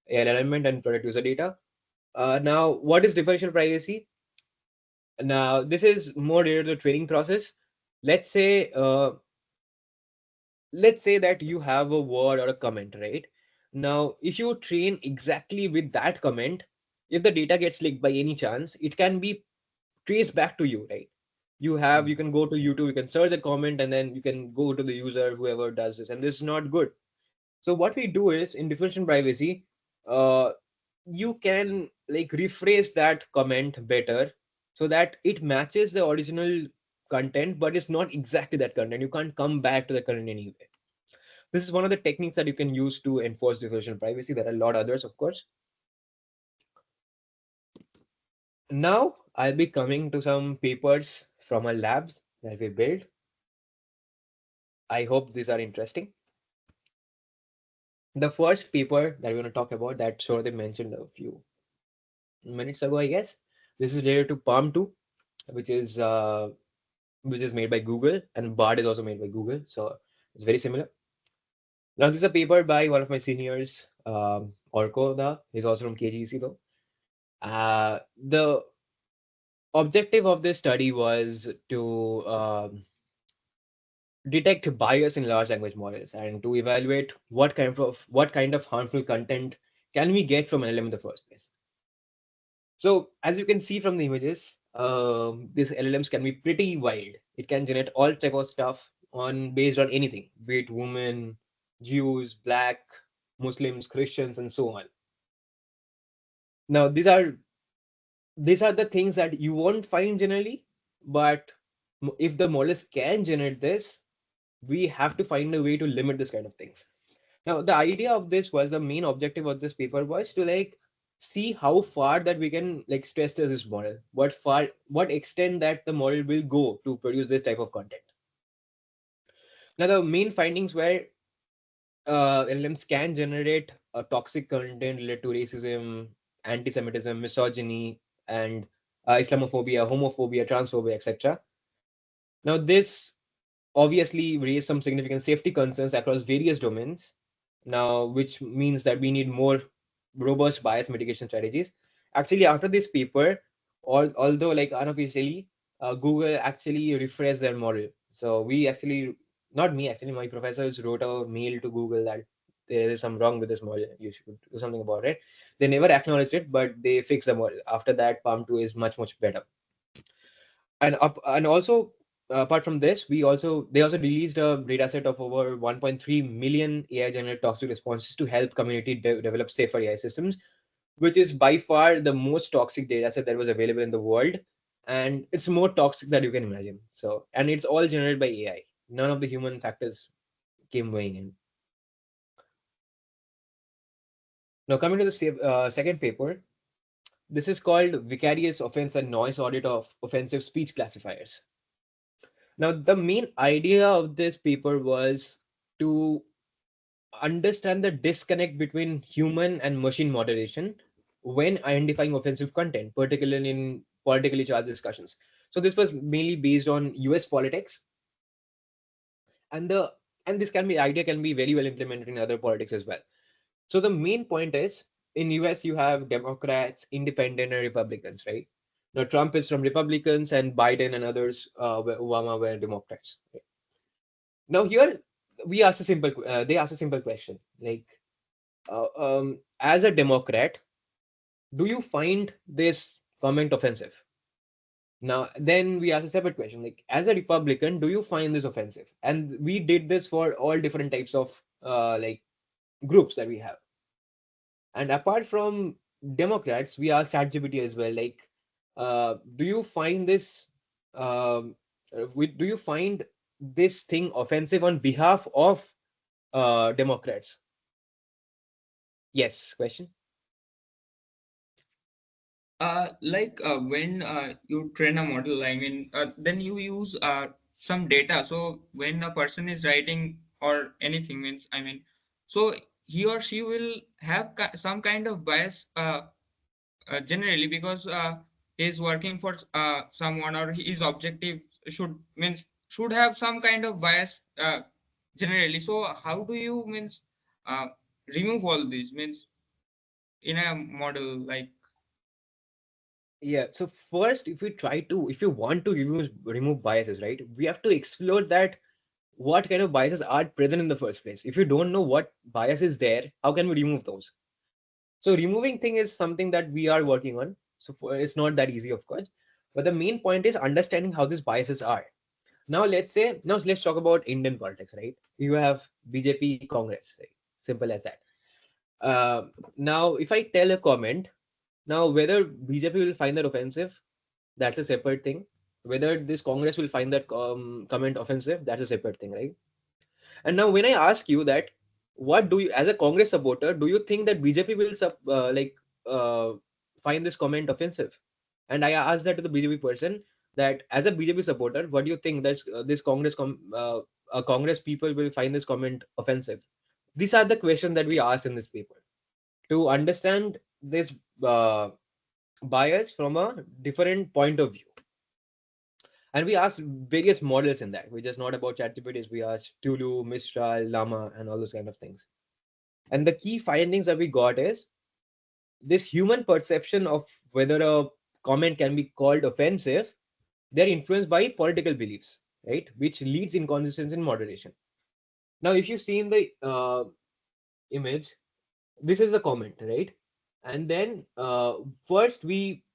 B: and protect user data. Now, what is differential privacy? Now, this is more related to the training process. Let's say, uh, let's say that you have a word or a comment, right? Now, if you train exactly with that comment, if the data gets leaked by any chance, it can be traced back to you, right? You can go to YouTube, you can search a comment, and then you can go to the user, whoever does this, and this is not good. So what we do is in differential privacy, uh, you can like rephrase that comment better so that it matches the original content, but it's not exactly that content. You can't come back to the content anyway. This is one of the techniques that you can use to enforce differential privacy. There are a lot others, of course. Now I'll be coming to some papers from our labs that we built. I hope these are interesting. The first paper that we're going to talk about that Shoradip mentioned a few minutes ago, I guess. This is related to Palm 2, which is uh, which is made by Google, and BARD is also made by Google. So it's very similar. Now, this is a paper by one of my seniors, Orko. He's also from KGC though. The objective of this study was to detect bias in large language models and to evaluate what kind of harmful content can we get from an LLM in the first place. So as you can see from the images, these LLMs can be pretty wild. It can generate all type of stuff on based on anything, be it women, Jews, black, Muslims, Christians, and so on. Now these are the things that you won't find generally, but if the models can generate this, we have to find a way to limit this kind of things. Now, the idea of this was the main objective of this paper was to like see how far that we can like stress test this model, what extent that the model will go to produce this type of content. Now, the main findings were LLMs can generate toxic content related to racism, anti-Semitism, misogyny, and Islamophobia, homophobia, transphobia, etc. Now, this obviously raised some significant safety concerns across various domains now, which means that we need more robust bias mitigation strategies. Actually, after this paper, although like unofficially, Google actually refreshed their model. So we actually, not me actually, my professors wrote a mail to Google that there is some wrong with this model. You should do something about it. They never acknowledged it, but they fixed the model. After that, Palm 2 is much better. And also apart from this, they also released a data set of over 1.3 million AI generated toxic responses to help community develop safer AI systems, which is by far the most toxic data set that was available in the world, and it's more toxic than you can imagine. So, and it's all generated by AI. None of the human factors came weighing in. Now, coming to the second paper, this is called Vicarious Offense and Noise Audit of Offensive Speech Classifiers. Now, the main idea of this paper was to understand the disconnect between human and machine moderation when identifying offensive content, particularly in politically charged discussions. So this was mainly based on US politics, and the and this can be idea can be very well implemented in other politics as well. So the main point is in US you have Democrats, Independent, and Republicans, right? Now Trump is from Republicans and Biden and others, Obama were Democrats. Right? Now here they ask a simple question like, as a Democrat, do you find this comment offensive? Now, then we ask a separate question like, as a Republican, do you find this offensive? And we did this for all different types of like groups that we have. And apart from Democrats, we ask ChatGPT as well, like, do you find this? Do you find this thing offensive on behalf of Democrats? Yes, question.
E: When you train a model, then you use some data. So when a person is writing or anything means, so he or she will have some kind of bias generally, because he's working for someone, or his objective should have some kind of bias generally. So how do you uh, remove all these in a model like?
B: Yeah. So first, if you want to remove biases, right, we have to explore that what kind of biases are present in the first place. If you don't know what bias is there, how can we remove those? So removing thing is something that we are working on. So it's not that easy, of course. But the main point is understanding how these biases are. Now let's talk about Indian politics, right? You have BJP, Congress, right? Simple as that. Uh, Now, if I tell a comment, now whether BJP will find that offensive, that's a separate thing. Whether this Congress will find that comment offensive, that's a separate thing, right? And now, when I ask you that, what do you, as a Congress supporter, do you think that BJP will uh, find this comment offensive? And I asked that to the BJP person, that as a BJP supporter, what do you think that this Congress people will find this comment offensive? These are the questions that we asked in this paper to understand this uh, bias from a different point of view. And we asked various models in that, which is not about ChatGPT. We asked Tulu, Mistral, Llama, and all those kind of things. And the key findings that we got is this human perception of whether a comment can be called offensive, they're influenced by political beliefs, right? Which leads inconsistency in moderation. Now, if you see in the image, this is the comment, right? And then first we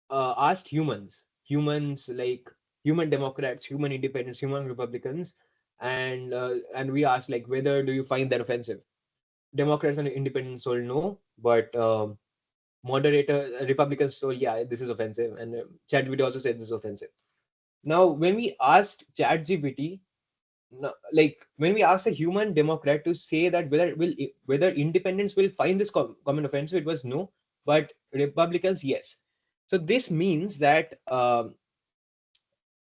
B: asked humans like human Democrats, human independents, human Republicans, and we asked like whether do you find that offensive? Democrats and independents told no, but moderator Republicans told yeah, this is offensive, and ChatGPT also said this is offensive. Now, when we asked ChatGPT, like when we asked a human Democrat to say that whether independents will find this comment offensive, it was no, but Republicans yes. So this means that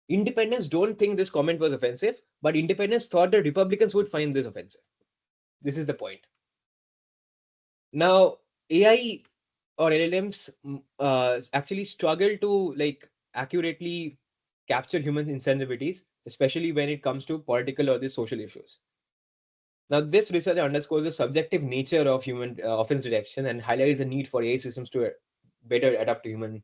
B: independents don't think this comment was offensive, but independents thought the Republicans would find this offensive. This is the point. Now, AI or LLMs actually struggle to like accurately capture human insensitivities, especially when it comes to political or the social issues. Now, this research underscores the subjective nature of human offense detection and highlights the need for AI systems to better adapt to human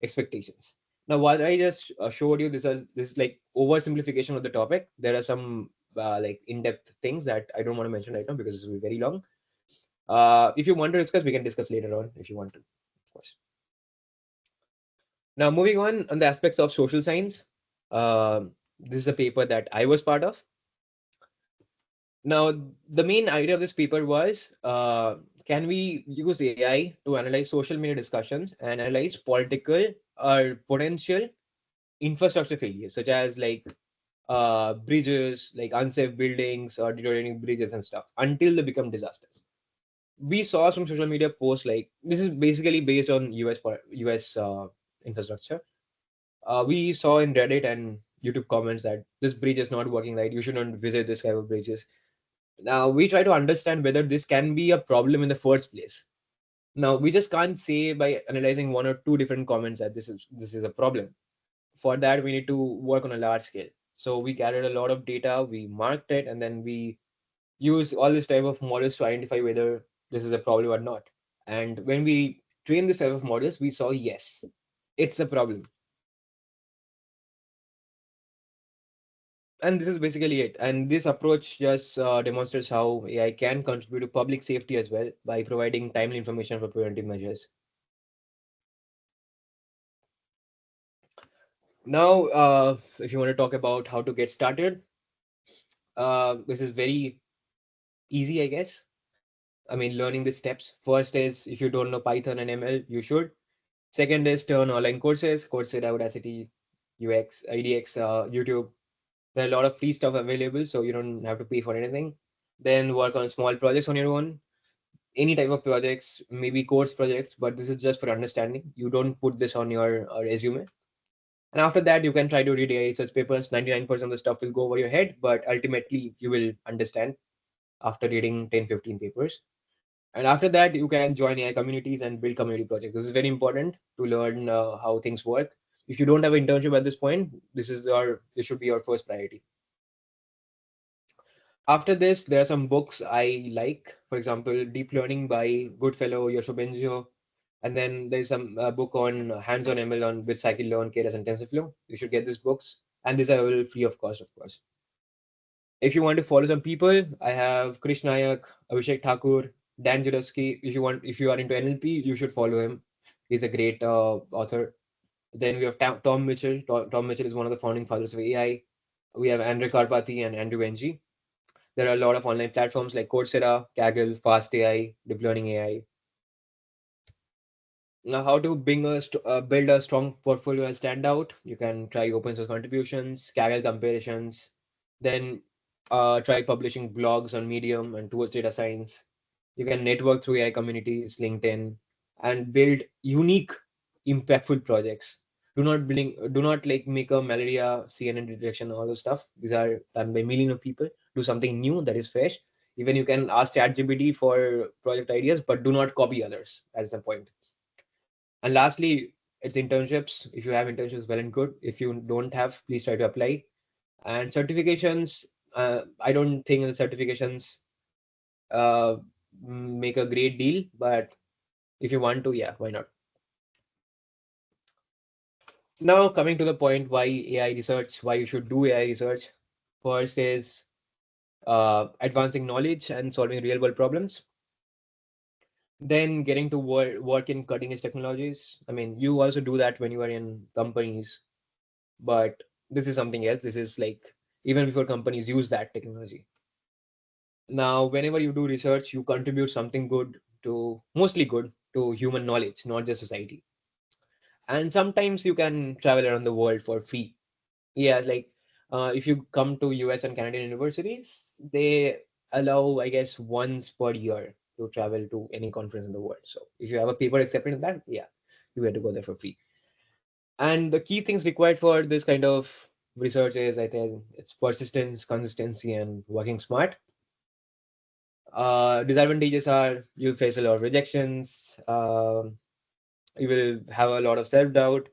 B: expectations. Now, what I just showed you, this is like oversimplification of the topic. There are some like in-depth things that I don't want to mention right now because this will be very long. If you want to discuss, we can discuss later on if you want to, of course. Now, moving on the aspects of social science. This is a paper that I was part of. Now, the main idea of this paper was, can we use AI to analyze social media discussions and analyze political or potential infrastructure failures, such as like bridges, like unsafe buildings or deteriorating bridges and stuff, until they become disasters. We saw some social media posts like this is basically based on US infrastructure. We saw in Reddit and YouTube comments that this bridge is not working right. You shouldn't visit this kind of bridges. Now we try to understand whether this can be a problem in the first place. Now we just can't say by analyzing one or two different comments that this is a problem. For that we need to work on a large scale. So we gathered a lot of data, we marked it, and then we use all this type of models to identify whether this is a problem or not. And when we train this type of models, we saw yes, it's a problem. And this is basically it. And this approach just demonstrates how AI can contribute to public safety as well by providing timely information for preventive measures. Now, if you want to talk about how to get started, this is very easy, I guess. I mean, learning the steps. First is if you don't know Python and ML, you should. Second is turn online courses, Coursera, Udacity, UX, IDX, YouTube. There are a lot of free stuff available, so you don't have to pay for anything. Then work on small projects on your own. any type of projects, maybe course projects, but this is just for understanding. You don't put this on your resume. And after that, you can try to read AI research papers. 99% of the stuff will go over your head, but ultimately you will understand after reading 10, 15 papers. And after that, you can join AI communities and build community projects. This is very important to learn how things work. If you don't have an internship at this point, this should be your first priority. After this, there are some books I like. For example, Deep Learning by Goodfellow Yoshobenzio. And then there's some book on hands-on ML on with scikit-learn, Keras, and TensorFlow. You should get these books, and these are available free of cost, of course. If you want to follow some people, I have Krish Nayak, Abhishek Thakur, Dan Jurowski. If you are into NLP, you should follow him. He's a great author. Then we have Tom Mitchell. Tom Mitchell is one of the founding fathers of AI. We have Andre Karpathy and Andrew Ng. There are a lot of online platforms like Coursera, Kaggle, Fast AI, Deep Learning AI. Now, how to build a strong portfolio and stand out? You can try open source contributions, Kaggle comparisons, then try publishing blogs on Medium and towards data science. You can network through AI communities, LinkedIn, and build unique, impactful projects. Do not like make a malaria, CNN detection, all those stuff. These are done by millions of people. Do something new that is fresh. Even you can ask ChatGPT for project ideas, but do not copy others. That's the point. And lastly, it's internships. If you have internships, well and good. If you don't have, please try to apply. And certifications, I don't think the certifications uh, make a great deal, but if you want to, yeah, why not? Now, coming to the point why AI research, why you should do AI research. First is advancing knowledge and solving real world problems. Then getting to work in cutting edge technologies. I mean, you also do that when you are in companies, but this is something else. This is like even before companies use that technology. Now, whenever you do research, you contribute something good to mostly good to human knowledge, not just society. And sometimes you can travel around the world for free. Yeah, like if you come to US and Canadian universities, they allow, I guess, once per year to travel to any conference in the world. So if you have a paper accepted in that, yeah, you get to go there for free. And the key things required for this kind of research is, I think, it's persistence, consistency, and working smart. Disadvantages are you'll face a lot of rejections. You will have a lot of self doubt,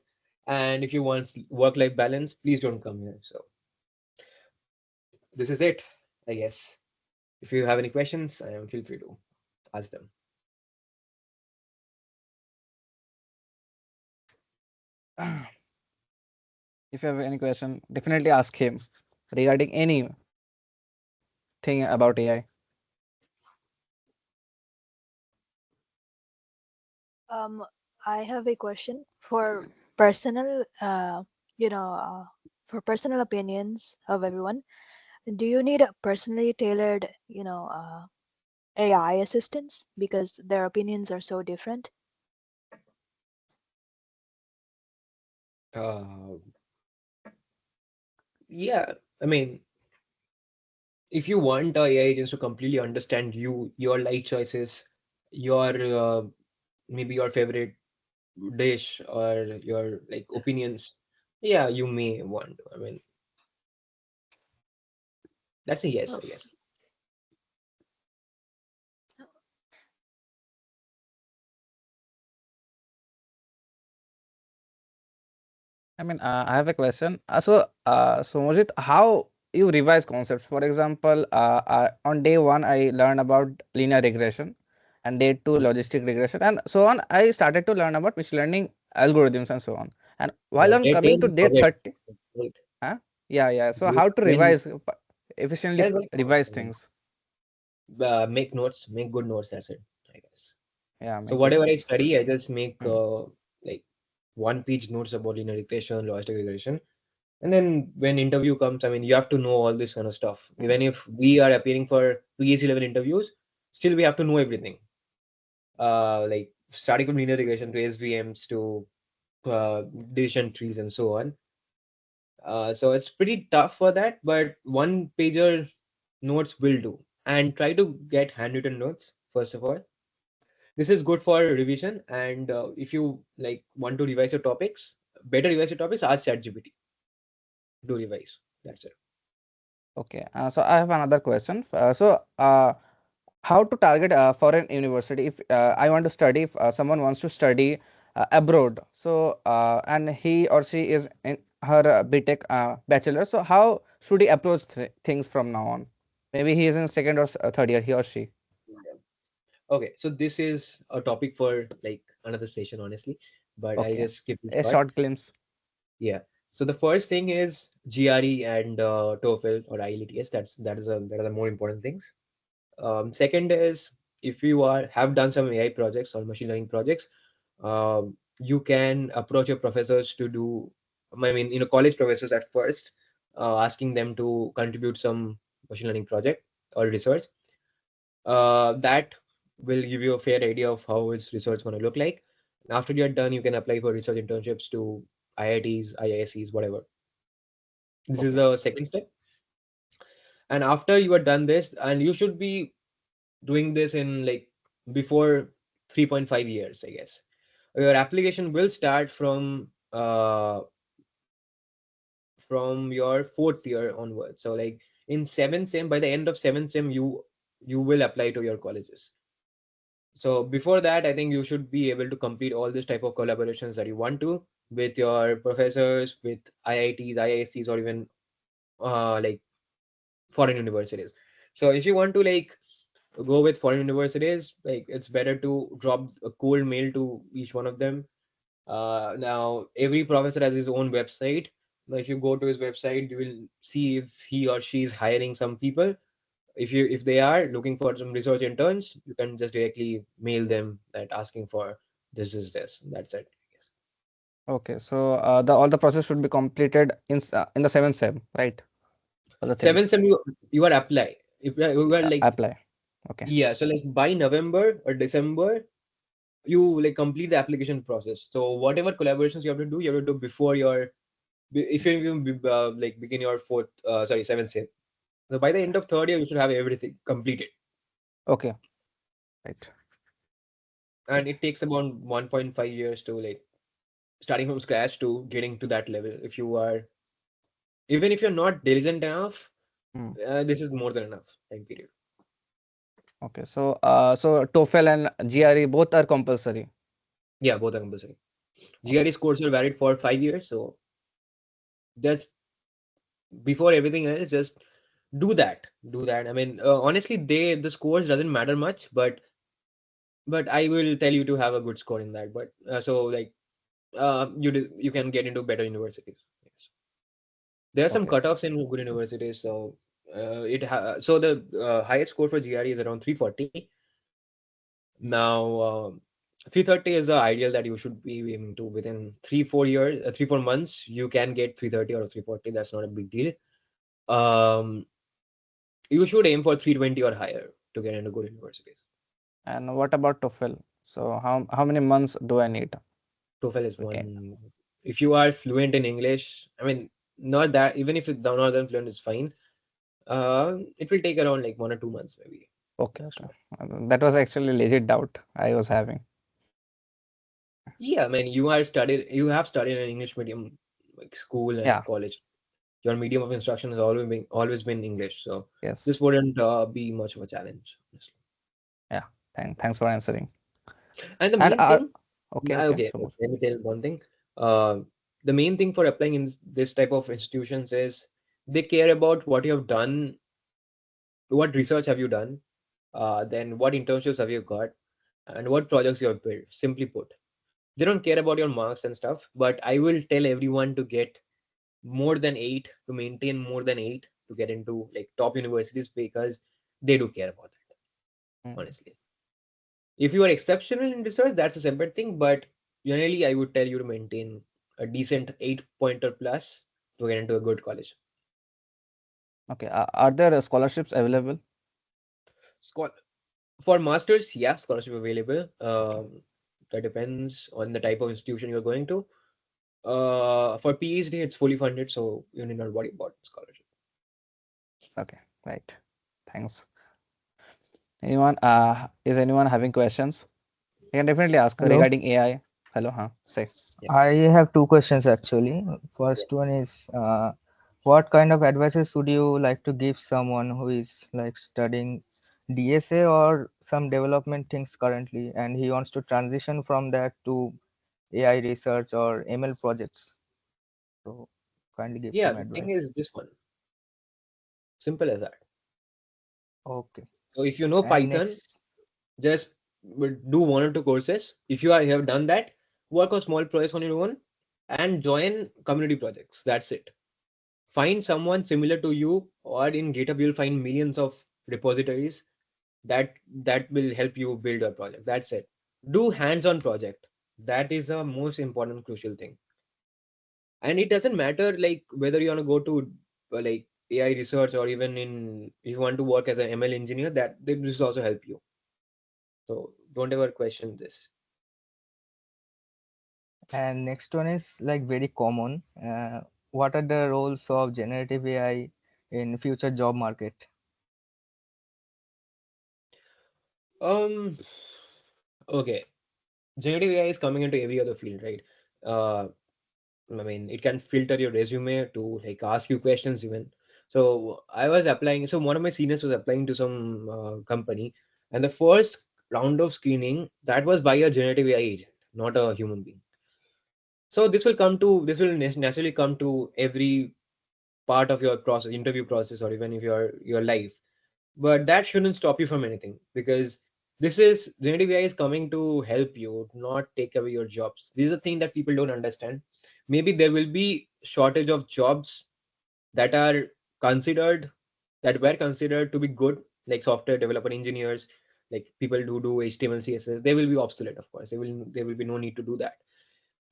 B: and if you want work life balance, please don't come here. So this is it, I guess. If you have any questions, feel free to ask them.
A: If you have any question, definitely ask him regarding anything about AI.
D: Um, I have a question for personal, you know, for personal opinions of everyone. Do you need a personally tailored, AI assistants because their opinions are so different?
B: Uh, yeah, I mean, if you want AI agents to completely understand you, your life choices, your maybe your favorite dish or your like opinions, yeah, you may want to. I mean, that's a yes,
D: Oh,
B: I guess.
A: I mean, I have a question. So Mojit, how you revise concepts? For example, on day one, I learned about linear regression, and day two, logistic regression, and so on. I started to learn about machine learning algorithms and so on. And while
B: Yeah,
A: on
B: day
A: coming to
B: 10,
A: day
B: forget.
A: 30,
B: Right.
A: huh? Yeah, yeah. So
B: Day
A: how to
B: 10,
A: revise efficiently
B: that's very common.
A: revise
B: I mean,
A: things?
B: make notes, make good notes. That's it, I guess.
A: Yeah,
B: So
A: make good
B: whatever I
A: notes.
B: study, I just make
A: Hmm.
B: like one-page notes about linear regression, logistic regression, and then when interview comes, I mean, you have to know all this kind of stuff.
A: Hmm.
B: Even if we are appearing for PhD level interviews, still we have to know everything. Like starting from linear regression to SVMs to decision trees and so on. So it's pretty tough for that, but one pager notes will do. And try to get handwritten notes first of all. This is good for revision, and if you like want to revise your topics, better revise your topics, ask ChatGPT to revise. That's it.
A: Okay, so I have another question. How to target a foreign university if I want to study, if someone wants to study abroad, so and he or she is in her BTech bachelor, so how should he approach things from now on? Maybe he is in second or third year, he or she.
B: Yeah. Okay, so this is a topic for like another session, honestly, but I'll
A: Okay,
B: just skip this
A: a
B: part.
A: short glimpse.
B: Yeah. So the first thing is GRE and TOEFL or IELTS. That are the more important things. Second is, if you have done some AI projects or machine learning projects, you can approach your professors to do. I mean, college professors at first, asking them to contribute some machine learning project or research. That will give you a fair idea of how is research going to look like. And after you're done, you can apply for research internships to IITs, IIScs, whatever. This is
A: Okay,
B: the second step. And after you are done this, and you should be doing this in like before 3.5 years, I guess. Your application will start from your fourth year onwards. So like in seventh sem, by the end of seventh sem, you will apply to your colleges. So before that, I think you should be able to complete all this type of collaborations that you want to with your professors, with IITs, IISCs, or even like foreign universities. So if you want to like go with foreign universities, like it's better to drop a cold mail to each one of them. Now every professor has his own website. Now if you go to his website, you will see if he or she is hiring some people. If they are looking for some research interns, you can just directly mail them that asking for this. That's it, I guess.
A: okay, so the all the process should be completed in the seventh sem, right? All the
B: Seventh
A: things.
B: sem, you are apply. If you are like,
A: Apply. Okay,
B: yeah, so like by November or December, you like complete the application process. So whatever collaborations you have to do before your if you even like begin your seventh sem. So by the end of third year, you should have everything completed,
A: okay, right.
B: and it takes about 1.5 years to like starting from scratch to getting to that level. If you are even if you're not diligent enough,
A: Hmm.
B: this is more than enough time period.
A: Okay, so TOEFL and GRE both are compulsory.
B: Yeah, both are compulsory.
A: Okay,
B: GRE scores are valid for 5 years, so that's before everything else. Just do that. I mean, honestly, the scores doesn't matter much, but I will tell you to have a good score in that. But so like you can get into better universities. Yes. There are some
A: okay,
B: cutoffs in good universities. So so the highest score for GRE is around 340. Now 330 is the ideal that you should be aiming to within 3 4 years, 3 4 months. You can get 330 or 340. That's not a big deal. Um, you should aim for 320 or higher to get into good universities.
A: and what about TOEFL? So how many months do I need?
B: TOEFL is
A: Okay,
B: one. If you are fluent in English, I mean, not that, even if it's not that fluent, it's fine. It will take around like 1 or 2 months, maybe.
A: okay,
B: That's
A: okay.
B: not.
A: That was actually legit doubt I was having.
B: Yeah, I mean, you have studied in English medium, like school and
A: Yeah,
B: college. Your medium of instruction has always been English, so
A: yes,
B: this wouldn't be much of a challenge, honestly.
A: yeah. Thanks for answering.
B: And the
A: And
B: main thing,
A: okay, okay,
B: okay,
A: so much.
B: let me tell one thing. Uh, the main thing for applying in this type of institutions is they care about what you have done, what research have you done, then what internships have you got, and what projects you have built. Simply put, they don't care about your marks and stuff. But I will tell everyone to get more than eight, to maintain more than eight to get into like top universities, because they do care about that,
A: Mm,
B: honestly. If you are exceptional in research, that's a separate thing. But generally, I would tell you to maintain a decent 8 pointer plus to get into a good college.
A: okay, are there scholarships available?
B: Schol- for masters, yeah, scholarship available.
A: Okay,
B: That depends on the type of institution you're going to. For PhD, it's fully funded, so you need not worry about scholarship.
A: okay, right. Thanks. Is anyone having questions? You can definitely ask
C: Hello.
A: regarding AI. Hello, huh? Say.
B: Yeah.
C: I have two questions actually.
B: Yeah.
C: First one is, what kind of advices would you like to give someone who is like studying DSA or some development things currently, and he wants to transition from that to AI research or ML projects? So kindly give
B: Yeah,
C: some
B: the thing
C: advice.
B: is this one. Simple as that.
C: Okay.
B: So if you know
C: And
B: Python,
C: next,
B: just do one or two courses. If you have done that, work on small projects on your own and join community projects. That's it. Find someone similar to you, or in GitHub you'll find millions of repositories that will help you build a project. That's it. Do hands-on project. That is a most important crucial thing. And it doesn't matter like whether you want to go to like AI research, or even in if you want to work as an ML engineer, that this will also help you. So don't ever question this.
C: and next one is like very common. What are the roles of generative AI in future job market?
B: Um, okay. Generative AI is coming into every other field, right? Uh, I mean, it can filter your resume to like ask you questions even. So I was applying. So one of my seniors was applying to some company, and the first round of screening that was by a generative AI agent, not a human being. So this will naturally come to every part of your process, interview process, or even if your life. But that shouldn't stop you from anything, because this is generative AI is coming to help you, not take away your jobs. This is a thing that people don't understand. Maybe there will be shortage of jobs that are considered that were considered to be good, like software developer engineers, like people who do HTML, CSS. They will be obsolete, of course. There will be no need to do that.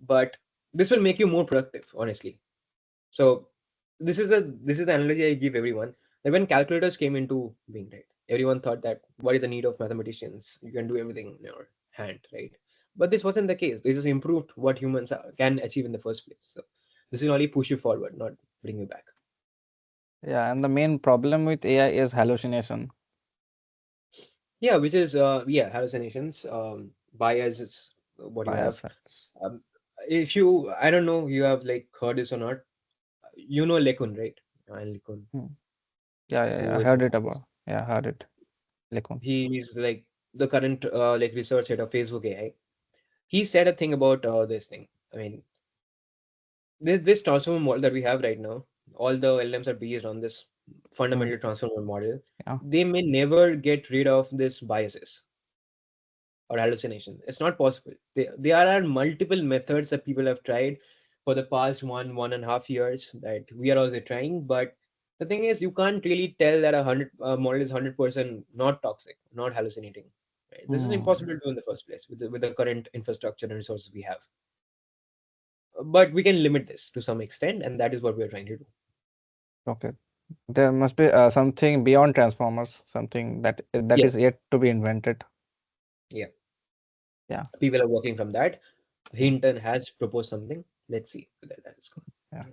B: But this will make you more productive, honestly. So this is the analogy I give everyone. Like when calculators came into being, right? Everyone thought that what is the need of mathematicians? You can do everything in your hand, right? But this wasn't the case. This just improved what humans can achieve in the first place. So this will only push you forward, not bring you back.
A: Yeah, and the main problem with AI is hallucination.
B: Yeah, which is hallucinations, bias is what you have.
A: Bias.
B: Um, if you, I don't know, you have like heard this or not. You know Lekun, right? And Lekun,
A: Hmm. Yeah.
B: who
A: I
B: is
A: heard it about. Yeah, I heard it. Likun.
B: he's like the current like research head of Facebook AI. He said a thing about this thing. I mean, this transformer model that we have right now, all the LMs are based on this
A: Hmm.
B: fundamental transformer model.
A: Yeah.
B: They may never get rid of this biases or hallucination. It's not possible. There are multiple methods that people have tried for the past 1.5 years that we are also trying. But the thing is, you can't really tell that a hundred model is 100% not toxic, not hallucinating. Right? This is
A: Hmm.
B: impossible to do in the first place with the current infrastructure and resources we have. But we can limit this to some extent, and that is what we are trying to do.
A: Okay. There must be something beyond transformers, something that is
B: Yes,
A: yet to be invented.
B: yeah,
A: Yeah.
B: people are working from that.
A: Hmm.
B: Hinton has proposed something. Let's see whether that is good.
A: Yeah.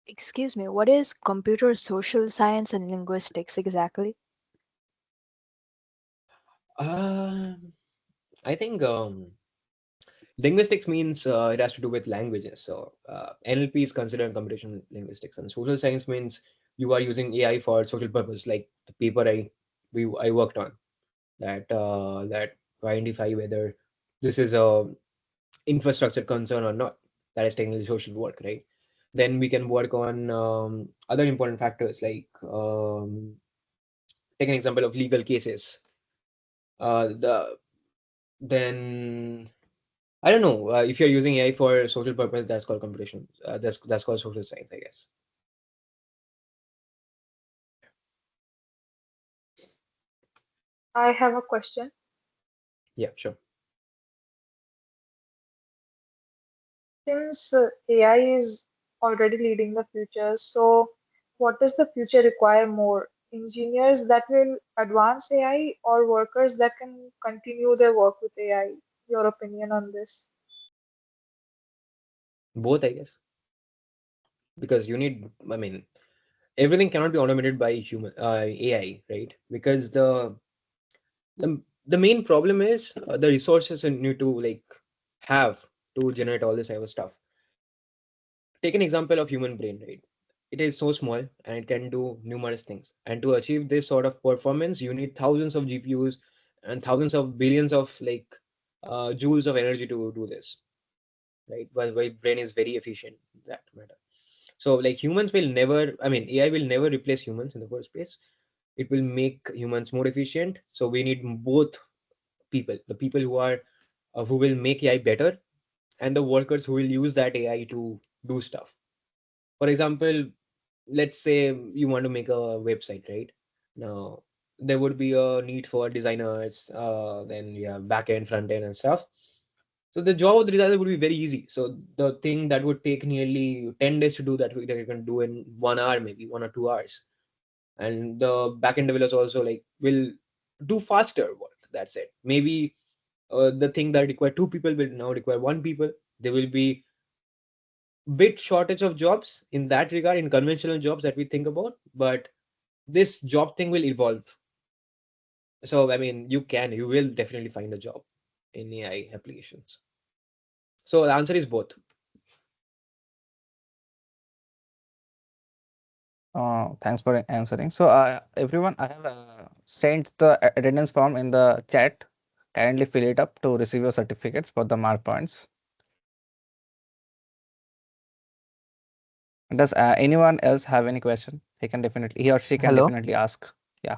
D: Excuse me, what is computer social science and linguistics exactly?
B: I think linguistics means it has to do with languages. So NLP is considered computational linguistics, and social science means you are using AI for social purpose, like the paper I worked on that to identify whether this is a infrastructure concern or not. That is technically social work, right? Then we can work on other important factors like take an example of legal cases. Then I don't know if you're using AI for social purpose. That's called computation. That's called social science, I guess.
G: I have a question.
B: Yeah, sure.
G: Since AI is already leading the future, so what does the future require more? Engineers that will advance AI or workers that can continue their work with AI? Your opinion on this?
B: Both, I guess, because you need. I mean, everything cannot be automated by human AI, right? Because the main problem is the resources you need to like have to generate all this type of stuff. Take an example of human brain, right? It is so small and it can do numerous things. And to achieve this sort of performance, you need thousands of GPUs and thousands of billions of like joules of energy to do this, right? Why brain is very efficient in that matter. So like humans will never, I mean, AI will never replace humans in the first place. It will make humans more efficient. So we need both people, the people who will make AI better, and the workers who will use that AI to do stuff. For example, let's say you want to make a website, right? Now there would be a need for designers, then you have back end, front end, and stuff. So the job of the designer would be very easy. So the thing that would take nearly 10 days to do that, that you can do in 1 hour, maybe 1 or 2 hours. And the backend developers also like will do faster work. That's it. Maybe the thing that require two people will now require one people. There will be bit shortage of jobs in that regard in conventional jobs that we think about, but this job thing will evolve. So I mean, you will definitely find a job in AI applications. So the answer is both.
A: Thanks for answering. So, everyone, I have sent the attendance form in the chat. Kindly fill it up to receive your certificates for the mark points. Does anyone else have any question? He or she can
C: Hello.
A: definitely ask. Yeah,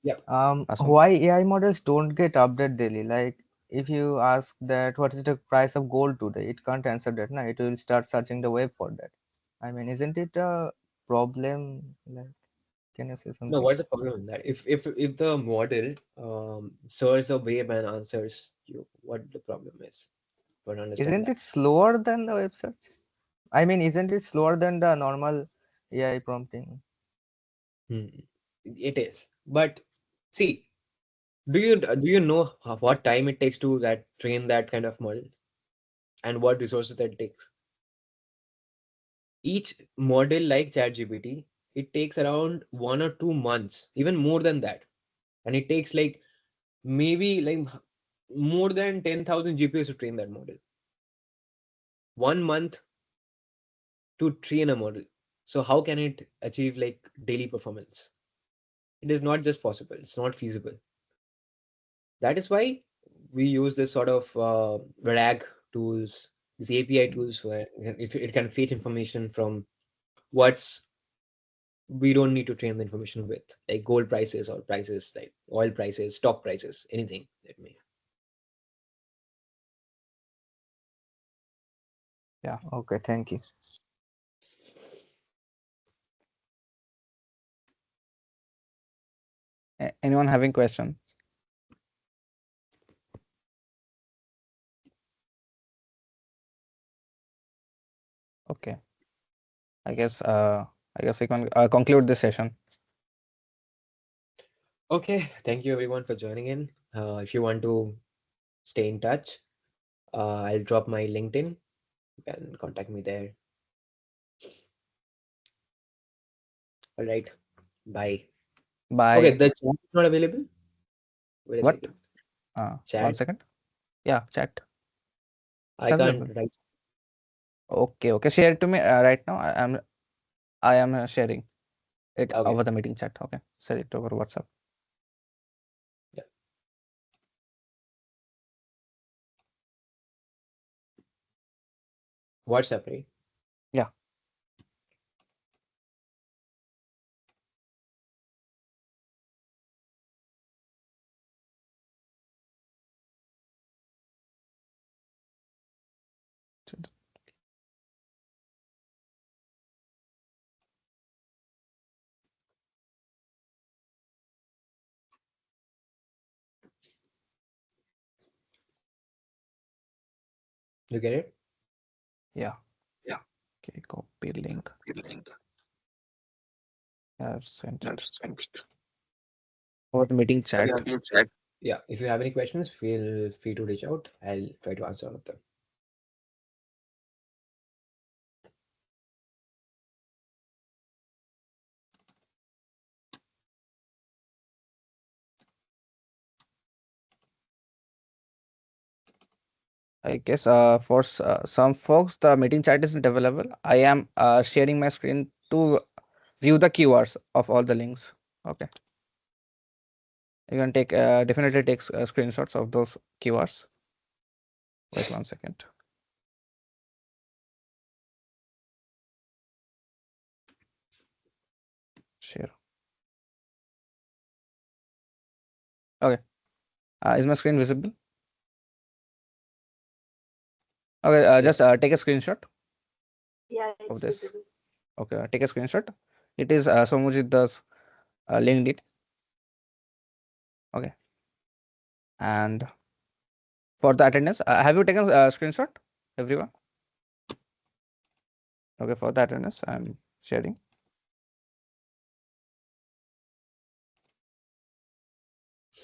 B: Yeah.
A: Asum.
C: Why AI models don't get updated daily? Like if you ask that what is the price of gold today, it can't answer that. No, it will start searching the web for that. I mean, isn't it a problem? Like, can you say
B: No,
C: something?
B: what's the problem in that? If the model searches the web and answers you, what the problem is? Don't understand
C: Isn't
B: that.
C: it slower than the web search? I mean, isn't it slower than the normal AI prompting?
B: Hmm. It is, but see, do you know what time it takes to that train that kind of model and what resources that takes? Each model like ChatGPT, it takes around 1 or 2 months, even more than that, and it takes like maybe like more than 10,000 GPUs to train that model. 1 month to train a model. So how can it achieve like daily performance? It is not just possible. It's not feasible. That is why we use this sort of RAG tools, these API tools where it can fetch information from what's we don't need to train the information with, like gold prices or prices like oil prices, stock prices, anything that may.
A: Yeah.
C: Okay, thank you.
A: Anyone having questions? Okay. I guess uh, I guess we can conclude this session.
B: Okay, thank you everyone for joining in. If you want to stay in touch, I'll drop my LinkedIn. You can contact me there. All right, bye. Okay,
A: Bye.
B: the chat is not available. Wait a
A: What?
B: second.
A: 1
B: Chat,
A: second. Yeah, chat. It's
B: I can't
A: available.
B: write.
A: Okay, okay. Share it to me right now. I am sharing it
B: Okay,
A: over the meeting chat. Okay, share it over WhatsApp.
B: yeah, WhatsApp, right?
A: Yeah.
B: You get it?
A: Yeah. Okay, copy link. I've sent it over the meeting chat.
B: Yeah. Yeah. If you have any questions, feel free to reach out. I'll try to answer all of them.
A: I guess for some folks the meeting chat isn't available. I am sharing my screen to view the keywords of all the links. Okay, you can take definitely take screenshots of those keywords. Wait 1 second. Share. Okay, is my screen visible? Okay,
B: Yeah.
A: just take a screenshot
D: Yeah,
A: of
D: it's
A: this.
D: visible.
A: Okay, take a screenshot. It is Somujit does linked it. Okay, and for the attendance, have you taken a screenshot, everyone? Okay, for the attendance, I'm sharing.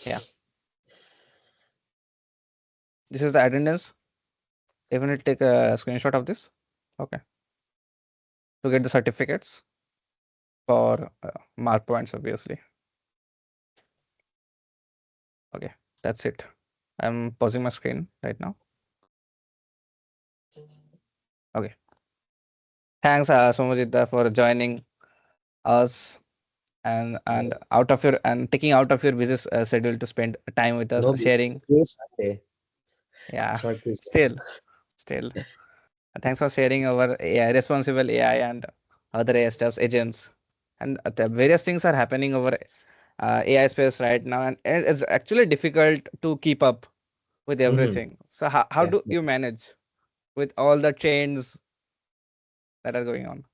A: Yeah, this is the attendance. Definitely take a screenshot of this. Okay, to get the certificates for mark points, obviously. Okay, that's it. I'm pausing my screen right now. Okay, thanks, Somujita, for joining us and
B: No,
A: out of your and taking out of your busy schedule to spend time with us,
B: no,
A: sharing.
B: it's Sunday.
A: Yeah,
B: It's not Tuesday.
A: still. Thanks for sharing our AI, responsible AI and other AI stuffs, agents, and the various things are happening over AI space right now, and it's actually difficult to keep up with
B: Mm-hmm.
A: everything. So how
B: Yeah.
A: do you manage with all the trends that are going on?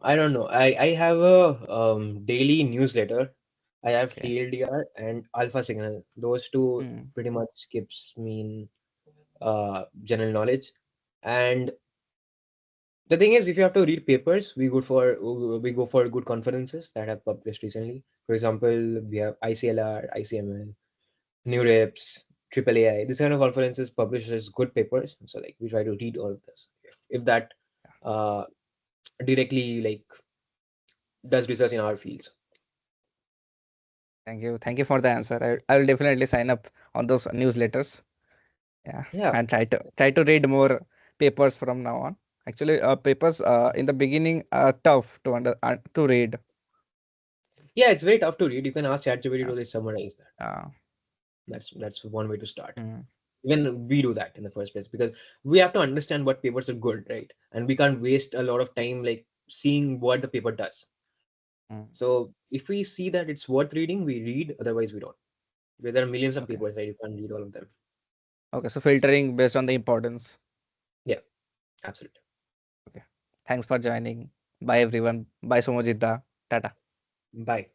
B: I don't know. I have a daily newsletter. I have
A: Okay.
B: TLDR and Alpha Signal. Those two
A: Hmm.
B: pretty much keeps me in general knowledge. And the thing is, if you have to read papers, we go for good conferences that have published recently. For example, we have ICLR, ICML, New Reps, Triple AI. This kind of conferences publishes good papers. So like we try to read all of this. If that uh, directly like does research in our fields.
A: Thank you for the answer. I will definitely sign up on those newsletters. Yeah,
B: Yeah.
A: and try to read more papers from now on. Actually, papers in the beginning are tough to read.
B: Yeah, it's very tough to read. You can ask ChatGPT
A: Yeah.
B: to like summarize that.
A: Uh,
B: That's one way to start.
A: mm,
B: Even we do that in the first place because we have to understand what papers are good, right? And we can't waste a lot of time like seeing what the paper does.
A: mm.
B: So if we see that it's worth reading, we read. Otherwise, we don't. Because there are millions of
A: Okay.
B: papers, right? You can't read all of them.
A: Okay. So filtering based on the importance.
B: Yeah, absolutely.
A: Okay. Thanks for joining. Bye everyone. Bye Somojita. Tata.
B: Bye.